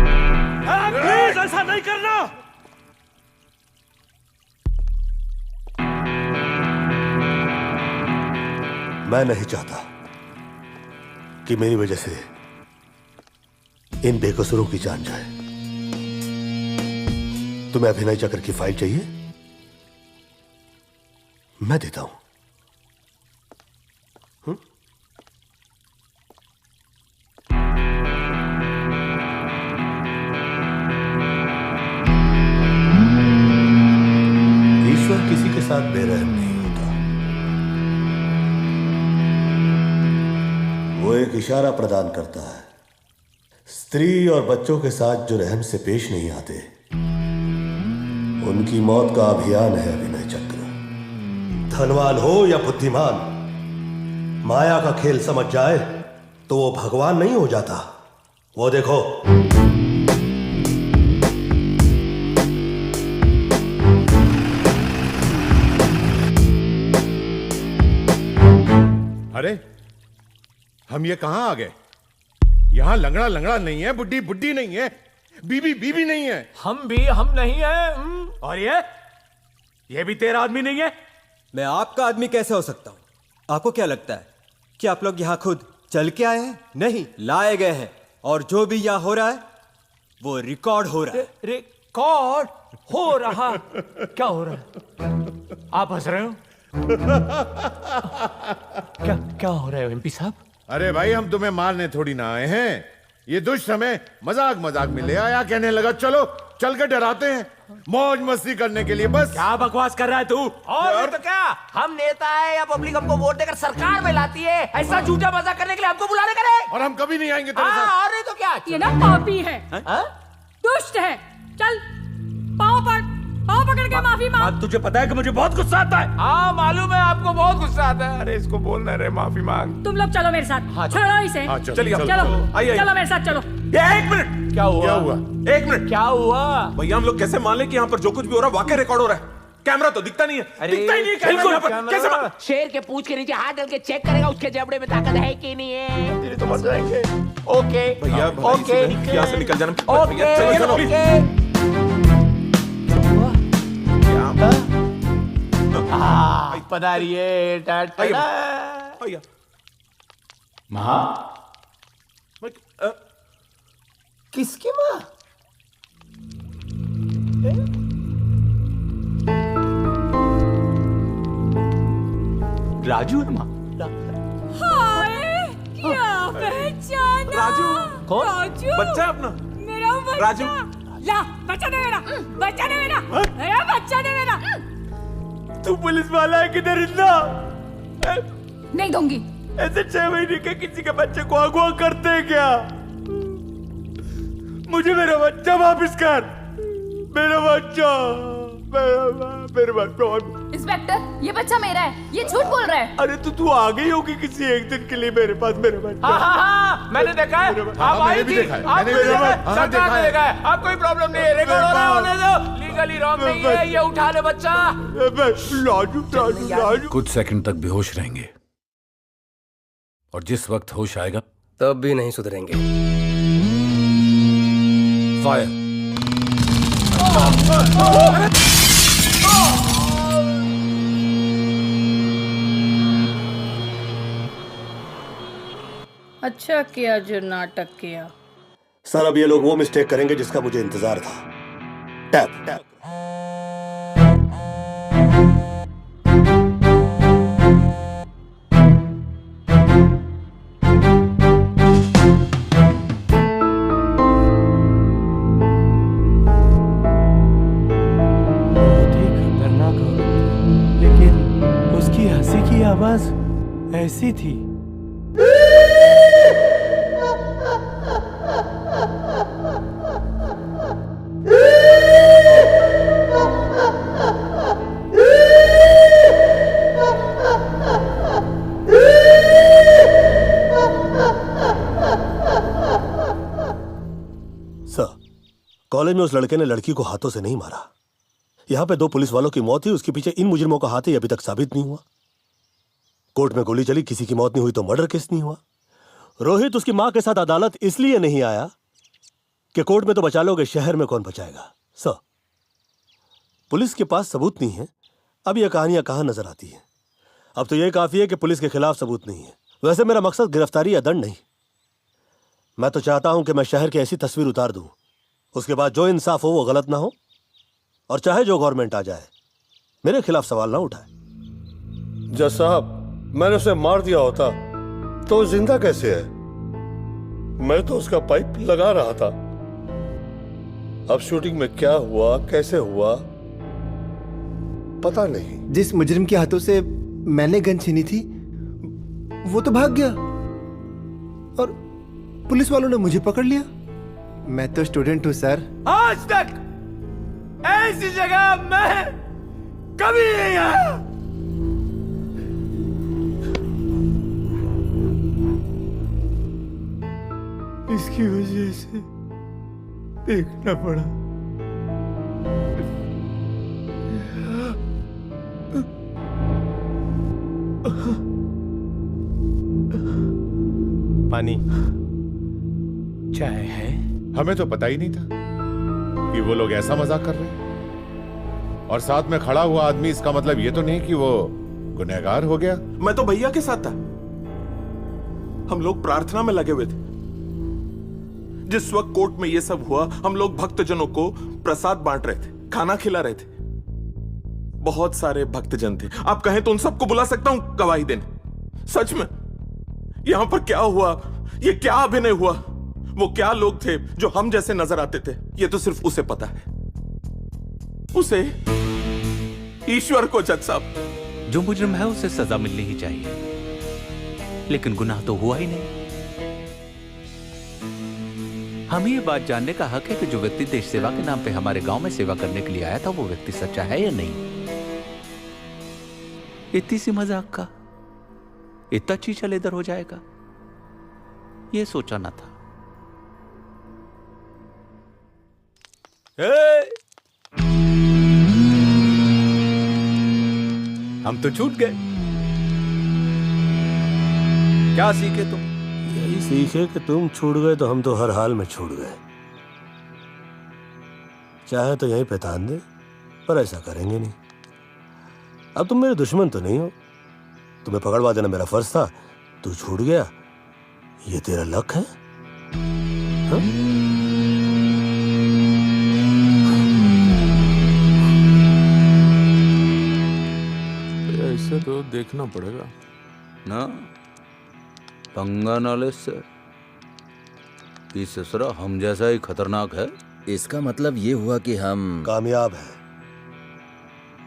प्लीज ऐसा नहीं करना मैं नहीं चाहता कि मेरी वजह से इन बेकसूरों की जान जाए। तुम्हें अभिनय चक्र की फाइल चाहिए? मैं देता हूं। ईश्वर किसी के साथ बेरहम नहीं होता। एक इशारा प्रदान करता है। स्त्री और बच्चों के साथ जो रहम से पेश नहीं आते, उनकी मौत का अभियान है अभिनय चक्र। धनवान हो या बुद्धिमान, माया का खेल समझ जाए तो वो भगवान नहीं हो जाता। वो देखो, अरे हम ये कहां आ गए? यहां लंगड़ा लंगड़ा नहीं है, बुड्ढी बुड्ढी नहीं है, बीबी बीबी नहीं है। हम नहीं है। और ये भी तेरा आदमी नहीं है? मैं आपका आदमी कैसे हो सकता हूं? आपको क्या लगता है कि आप लोग यहां खुद चल के आए हैं? नहीं, लाए गए हैं। और जो भी यहां हो रहा है वो रिकॉर्ड हो रहा है। रिकॉर्ड हो रहा? क्या हो रहा है? आप हंस रहे हो? क्या हो रहा है एमपी साहब? अरे भाई, हम तुम्हें मारने थोड़ी ना आए हैं। ये दुष्ट हमें मजाक मजाक में ले आया, कहने लगा चलो चल के डराते हैं, मौज मस्ती करने के लिए। बस क्या बकवास कर रहा है तू? और तो क्या, हम नेता है या पब्लिक हमको वोट देकर सरकार में लाती है, ऐसा झूठा मजाक करने के लिए हमको बुलाने करे? और हम कभी नहीं आएंगे तेरे साथ। और नहीं तो क्या? ये ना पापी है, दुष्ट है। चल पाँव पकड़ के माफी मांग। तुझे पता है कि मुझे बहुत गुस्सा आता है। हाँ मालूम है, आपको बहुत गुस्सा आता है। अरे इसको बोलना रे माफी मांग। तुम लोग चलो मेरे साथ। हाँ, छोड़ो इसे। चलिए चलो आइए। चलो मेरे साथ चलो। एक मिनट, क्या हुआ? एक मिनट, क्या हुआ? भैया हम लोग कैसे मान लें कि यहाँ पर जो कुछ भी हो रहा है वाकई रिकॉर्ड हो रहा है? कैमरा तो दिखता नहीं है। दिखता ही नहीं है कैमरा यहाँ पर। कैसे शेर के पूंछ के नीचे हाथ डाल के चेक करेगा उसके जबड़े में ताकत है कि नहीं है? तेरे तो मर जाएंगे। ओके भैया, ओके, यहाँ से निकल जाना। ओके। पधारिए टाटा। माँ? किसकी माँ? राजू है माँ। हाय, क्या पहचाना? राजू। कौन? राजू, बच्चा अपना मेरा बच्चा। राजू। ला बच्चा दे मेरा, बच्चा दे मेरा, मेरा बच्चा दे मेरा। तू पुलिस वाला है किधर? इतना नहीं दूंगी। ऐसे 6 महीने के किसी के बच्चे को अगवा करते हैं क्या? मुझे मेरा बच्चा वापस कर। मेरा बच्चा, मेरे बच्चा। इंस्पेक्टर, ये बच्चा मेरा है, ये झूठ बोल रहा है। अरे तू आ गई होगी किसी एक दिन के लिए मेरे पास मेरा बच्चा। हाँ, मैंने देखा है। आप आई थी, आप सरकार ने देखा है। आप कोई प्रॉब्लम नहीं है, रिकॉर्ड हो रहा है, होने दो। लीगली रॉन्ग नहीं है, ये उठा ले बच्चा। राजू कुछ सेकंड तक बेहोश रहेंगे और जिस वक्त होश आएगा तब भी नहीं सुधरेंगे। फायर। अच्छा किया जो नाटक किया। सर, अब ये लोग वो मिस्टेक करेंगे जिसका मुझे इंतजार था। Tap tap. बहुत ही खतरनाक औरत थी, लेकिन उसकी हंसी की आवाज ऐसी थी। कॉलेज में उस लड़के ने लड़की को हाथों से नहीं मारा। यहां पे 2 पुलिस वालों की मौत हुई, उसके पीछे इन मुजरिमों का हाथ ही अभी तक साबित नहीं हुआ। कोर्ट में गोली चली, किसी की मौत नहीं हुई तो मर्डर केस नहीं हुआ। रोहित उसकी मां के साथ अदालत इसलिए नहीं आया कि कोर्ट में तो बचा लोगे, शहर में कौन बचाएगा। सर, पुलिस के पास सबूत नहीं है। अब यह कहानियां कहां नजर आती है। अब तो यह काफी है कि पुलिस के खिलाफ सबूत नहीं है। वैसे मेरा मकसद गिरफ्तारी या दंड नहीं, मैं तो चाहता हूं कि मैं शहर की ऐसी तस्वीर उतार दूं, उसके बाद जो इंसाफ हो वो गलत ना हो, और चाहे जो गवर्नमेंट आ जाए मेरे खिलाफ सवाल ना उठाए। जज साहब, मैंने उसे मार दिया होता तो वो जिंदा कैसे है? मैं तो उसका पाइप लगा रहा था। अब शूटिंग में क्या हुआ, कैसे हुआ, पता नहीं। जिस मुजरिम के हाथों से मैंने गन छीनी थी वो तो भाग गया। और पुलिस वालों ने मुझे पकड़ लिया। मैं तो स्टूडेंट हूं सर। आज तक ऐसी जगह मैं कभी नहीं आया। इसकी वजह से देखना पड़ा। पानी चाय है? हमें तो पता ही नहीं था कि वो लोग ऐसा मजाक कर रहे हैं। और साथ में खड़ा हुआ आदमी, इसका मतलब ये तो नहीं कि वो गुनहगार हो गया। मैं तो भैया के साथ था। हम लोग प्रार्थना में लगे हुए थे। जिस वक्त कोर्ट में ये सब हुआ, हम लोग भक्तजनों को प्रसाद बांट रहे थे, खाना खिला रहे थे। बहुत सारे भक्तजन थे। आप कहें तो उन सबको बुला सकता हूं गवाही देने। सच में यहां पर क्या हुआ, ये क्या अभिनय हुआ, वो क्या लोग थे जो हम जैसे नजर आते थे, ये तो सिर्फ उसे पता है। उसे, ईश्वर को। जज साहब, जो मुजरिम है उसे सजा मिलनी ही चाहिए, लेकिन गुनाह तो हुआ ही नहीं। हमें ये बात जानने का हक है कि जो व्यक्ति देश सेवा के नाम पे हमारे गांव में सेवा करने के लिए आया था, वो व्यक्ति सच्चा है या नहीं। इतनी सी मजाक का इतना चीचल इधर हो जाएगा, ये सोचा ना था। हम तो छूट गए। क्या सीखे तुम? यही सीखे कि तुम छूट गए तो हम तो हर हाल में छूट गए। चाहे तो यहीं पे तान दे, पर ऐसा करेंगे नहीं। अब तुम मेरे दुश्मन तो नहीं हो, तुम्हें पकड़वा देना मेरा फर्ज था। तू छूट गया, ये तेरा लक है। हा? ऐसे तो देखना पड़ेगा ना, पंगा नॉलेज से कि ससुरा हम जैसा ही खतरनाक है। इसका मतलब ये हुआ कि हम कामयाब हैं।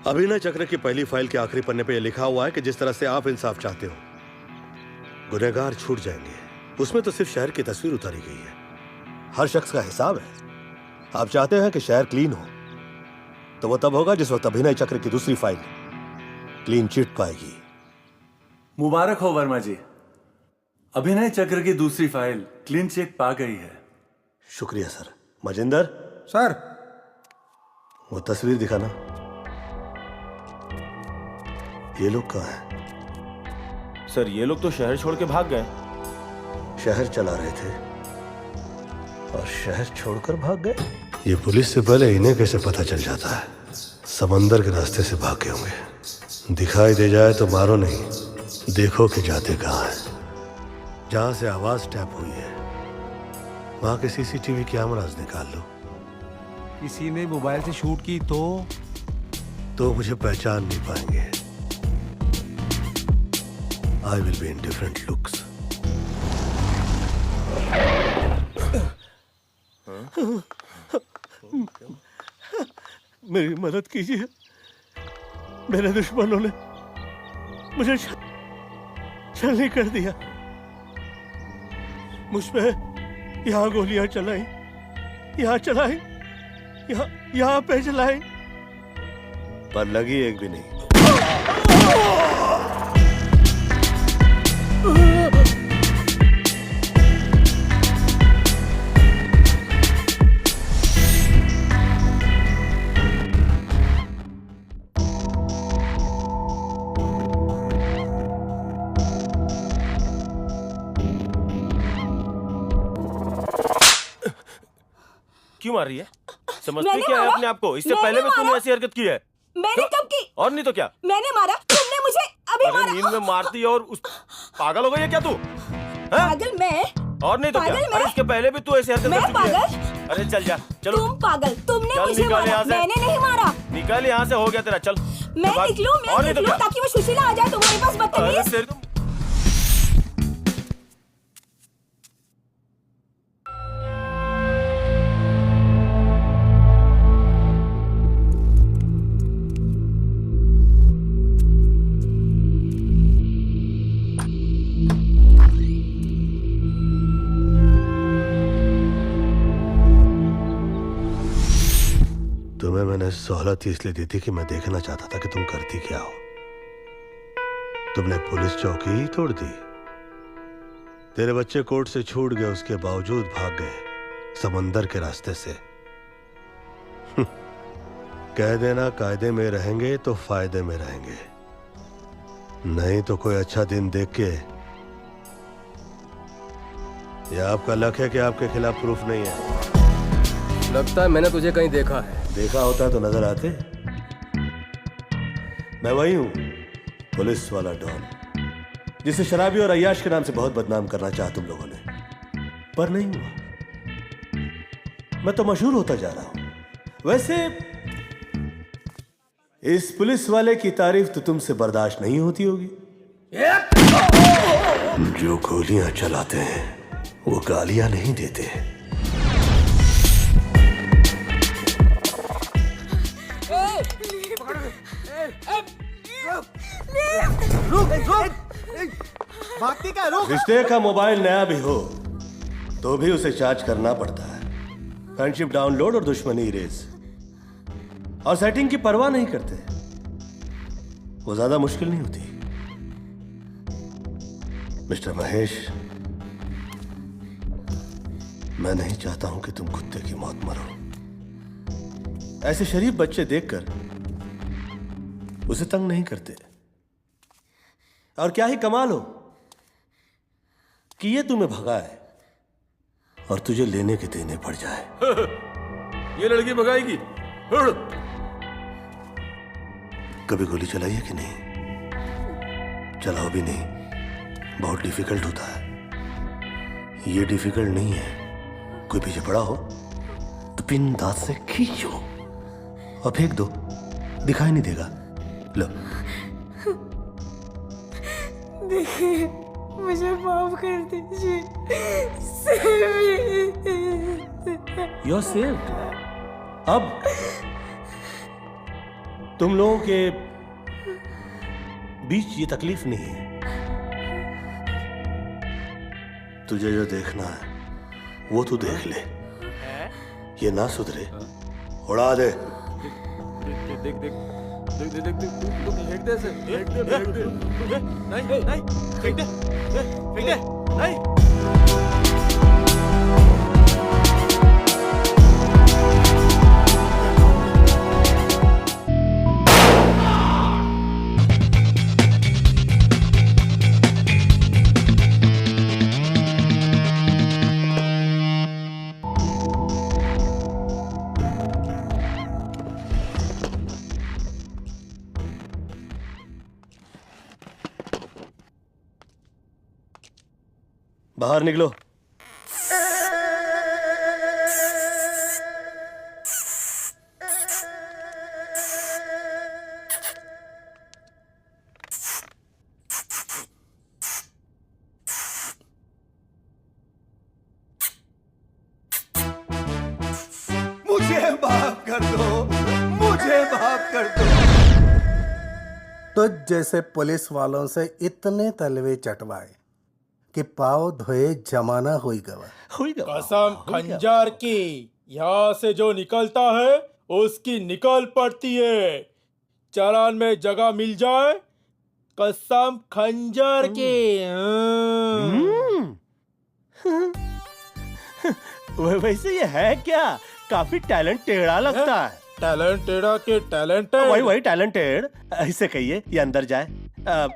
अभिनय चक्र की पहली फाइल के आखिरी पन्ने पे ये लिखा हुआ है कि जिस तरह से आप इंसाफ चाहते हो, गुनहगार छूट जाएंगे। उसमें तो सिर्फ शहर की तस्वीर उतारी गई है, हर शख्स का हिसाब है। आप चाहते हैं कि शहर क्लीन हो, तो वो तब होगा जिस वक्त अभिनय चक्र की दूसरी फाइल क्लीन चिट पाएगी। मुबारक हो वर्मा जी, अभिनय चक्र की दूसरी फाइल क्लीन चिट पा गई है। शुक्रिया सर। मजिंदर सर, वो तस्वीर दिखाना। ये लोग कहाँ हैं? सर, ये लोग तो शहर छोड़ के भाग गए। शहर चला रहे थे और शहर छोड़कर भाग गए। ये पुलिस से पहले इन्हें कैसे पता चल जाता है? समंदर के रास्ते से भागे होंगे। दिखाई दे जाए तो मारो नहीं, देखो कि जाते कहाँ हैं। जहां से आवाज टैप हुई है वहां के सीसीटीवी कैमरास निकाल लो। किसी ने मोबाइल से शूट की तो मुझे पहचान नहीं पाएंगे। I will be in different looks. मेरी मदद कीजिए, मेरे दुश्मनों ने मुझे छलनी कर दिया। मुझ पे यहाँ गोलियां चलाई, यहाँ चलाई, यहाँ पे चलाई, पर लगी एक भी नहीं। क्यों मार रही है? समझते क्या है अपने आप को? इससे पहले भी तूने ऐसी हरकत की है। मैंने कब की? और नहीं तो क्या? मैंने मारा, तुमने मुझे अभी मारा। नींद में मारती है और उस पागल हो गई है क्या तू? पागल मैं? और नहीं तो क्या? अरे इसके पहले भी तू ऐसी हरकत कर चुकी है। अरे चल जा, चलो। तुम पागल, तुमने मुझे मारा, मैंने नहीं मारा। निकल यहाँ से, हो गया तेरा, चल। मैं निकलूं ताकि वो सुशीला आ जाए तुम्हारे पास, बदतमीज। मैंने सहूलत ही इसलिए दी थी कि मैं देखना चाहता था कि तुम करती क्या हो। तुमने पुलिस चौकी ही तोड़ दी। तेरे बच्चे कोर्ट से छूट गए, उसके बावजूद भाग गए समंदर के रास्ते से। कह देना कायदे में रहेंगे तो फायदे में रहेंगे, नहीं तो कोई अच्छा दिन देख के। यह आपका लक है कि आपके खिलाफ प्रूफ नहीं है। लगता है मैंने तुझे कहीं देखा है। देखा होता तो नजर आते। मैं वही हूं, पुलिस वाला डॉन, जिसे शराबी और अय्याश के नाम से बहुत बदनाम करना चाहा तुम लोगों ने, पर नहीं हुआ। मैं तो मशहूर होता जा रहा हूं। वैसे इस पुलिस वाले की तारीफ तो तुमसे बर्दाश्त नहीं होती होगी। जो गोलियां चलाते हैं वो गालियां नहीं देते। रिश्ते का मोबाइल नया भी हो तो भी उसे चार्ज करना पड़ता है। फ्रेंडशिप डाउनलोड और दुश्मनी इरेज, और सेटिंग की परवाह नहीं करते। वो ज्यादा मुश्किल नहीं होती। मिस्टर महेश, मैं नहीं चाहता हूं कि तुम कुत्ते की मौत मरो। ऐसे शरीफ बच्चे देखकर उसे तंग नहीं करते। और क्या ही कमाल हो कि ये तुम्हें भगाए और तुझे लेने के देने पड़ जाए। ये लड़की भगाएगी। कभी गोली चलाई है कि नहीं? चलाओ भी नहीं, बहुत डिफिकल्ट होता है। ये डिफिकल्ट नहीं है। कोई पीछे पड़ा हो तो पिन दांत से खींचो और फेंक दो, दिखाई नहीं देगा। लो, देखिए, मुझे माफ कर दीजिए। You're saved। अब तुम लोगों के बीच ये तकलीफ नहीं है। तुझे जो देखना है वो तू देख ले। ये ना सुधरे, उड़ा दे। देख देख देख देख देख फेंक दे से, फेंक दे नहीं नहीं फेंक दे, फेंक दे नहीं। बाहर निकलो। मुझे माफ कर दो, मुझे माफ कर दो। तो जैसे पुलिस वालों से इतने तलवे चटवाए कि पाव धोए जमाना हुई गवा। कसम खंजर की, यहाँ से जो निकलता है उसकी निकल पड़ती है। चालान में जगह मिल जाए, कसम खंजर की। वैसे ये है क्या? काफी टैलेंट टेढ़ा लगता है। टैलेंट टेढ़ा के टैलेंटेड। वही टैलेंटेड। ऐसे कहिए, ये अंदर जाए।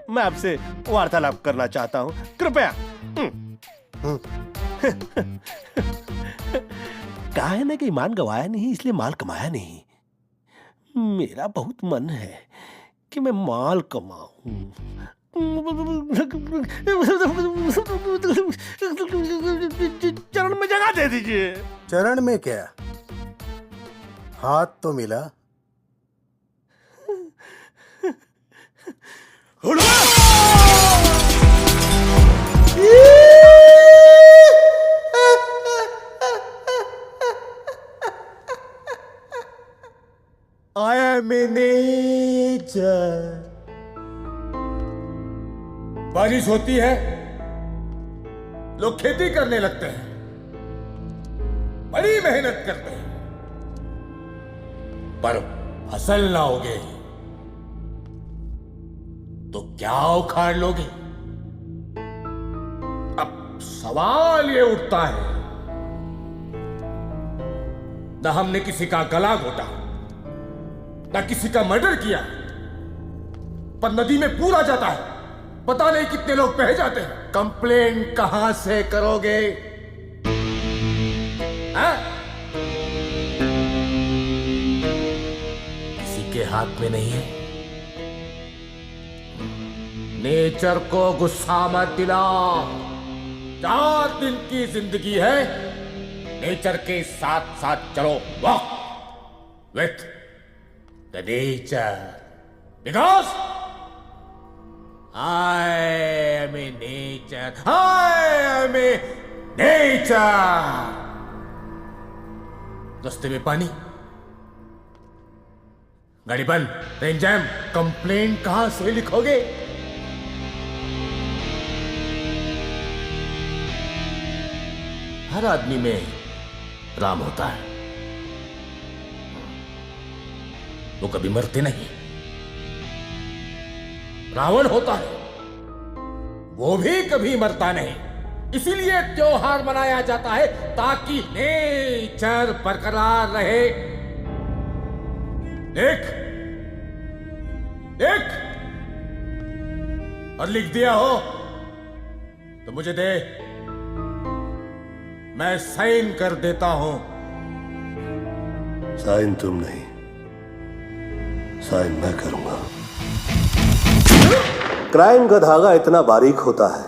मैं आपसे वार्तालाप करना चाहता हूँ, कृपया। कहा है ना कि ईमान गवाया नहीं इसलिए माल कमाया नहीं। मेरा बहुत मन है कि मैं माल कमाऊं। चरण में जगह दे दीजिए। चरण में क्या, हाथ तो मिला। I am a nature। बारिश होती है, लोग खेती करने लगते हैं, बड़ी मेहनत करते हैं, पर फसल ना होगे तो क्या उखाड़ लोगे? अब सवाल ये उठता है, न हमने किसी का गला घोटा, न किसी का मर्डर किया, पर नदी में पूरा जाता है, पता नहीं कितने लोग बह जाते हैं। कंप्लेन कहां से करोगे? हाँ? किसी के हाथ में नहीं है। नेचर को गुस्सा मत दिलाओ। 4 दिन की जिंदगी है, नेचर के साथ साथ चलो, walk with the nature, because I am a nature. I am a nature. रास्ते में पानी, गाड़ी बंद, ट्रेन जैम, कंप्लेन कहां से लिखोगे? हर आदमी में राम होता है, वो कभी मरते नहीं। रावण होता है, वो भी कभी मरता नहीं। इसीलिए त्योहार मनाया जाता है ताकि नेचर बरकरार रहे। देख देख, और लिख दिया हो तो मुझे दे, मैं साइन कर देता हूं। साइन तुम नहीं, साइन मैं करूंगा। क्राइम का धागा इतना बारीक होता है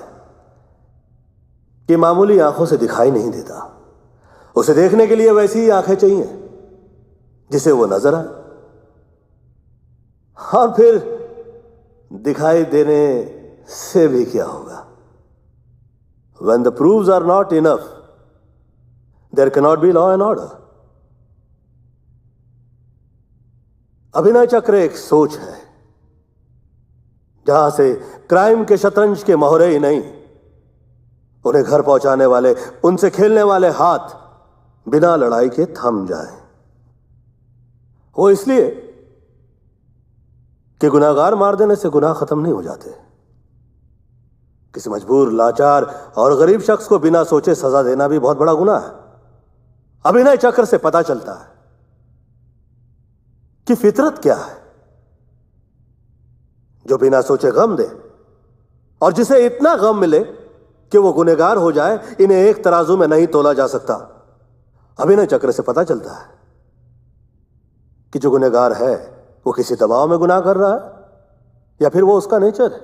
कि मामूली आंखों से दिखाई नहीं देता। उसे देखने के लिए वैसी ही आंखें चाहिए जिसे वो नजर आए, और फिर दिखाई देने से भी क्या होगा? When the proofs are not enough, there cannot be law and order. अभिनय चक्र एक सोच है जहां से क्राइम के शतरंज के मोहरे ही नहीं, उन्हें घर पहुंचाने वाले, उनसे खेलने वाले हाथ बिना लड़ाई के थम जाएं। वो इसलिए कि गुनाहगार मार देने से गुनाह खत्म नहीं हो जाते। किसी मजबूर, लाचार और गरीब शख्स को बिना सोचे सजा देना भी बहुत बड़ा गुनाह है। अभिनय चक्र से पता चलता है कि फितरत क्या है, जो बिना सोचे गम दे, और जिसे इतना गम मिले कि वो गुनहगार हो जाए, इन्हें एक तराजू में नहीं तोला जा सकता। अभिनय चक्र से पता चलता है कि जो गुनहगार है वो किसी दबाव में गुनाह कर रहा है या फिर वो उसका नेचर है।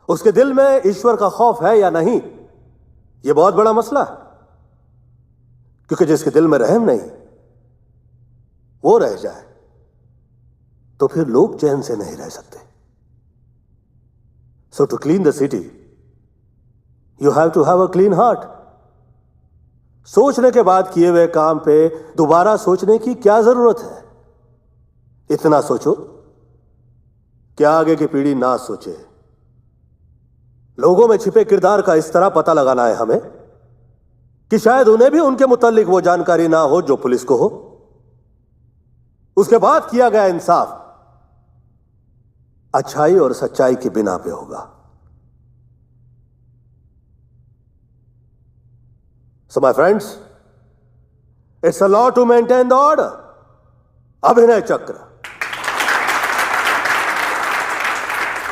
उसके दिल में ईश्वर का खौफ है या नहीं, यह बहुत बड़ा मसला है, क्योंकि जिसके दिल में रहम नहीं वो रह जाए तो फिर लोग चैन से नहीं रह सकते। So to clean the city you have to have a clean heart. सोचने के बाद किए हुए काम पे दोबारा सोचने की क्या जरूरत है? इतना सोचो कि आगे की पीढ़ी ना सोचे। लोगों में छिपे किरदार का इस तरह पता लगाना है हमें कि शायद उन्हें भी उनके मुतालिक वो जानकारी ना हो जो पुलिस को हो। उसके बाद किया गया इंसाफ अच्छाई और सच्चाई की बिना पे होगा। So my friends, it's a law to maintain the order. Abhinay Chakra.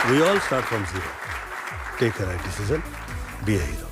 We all start from zero. Take a right decision. Be a hero.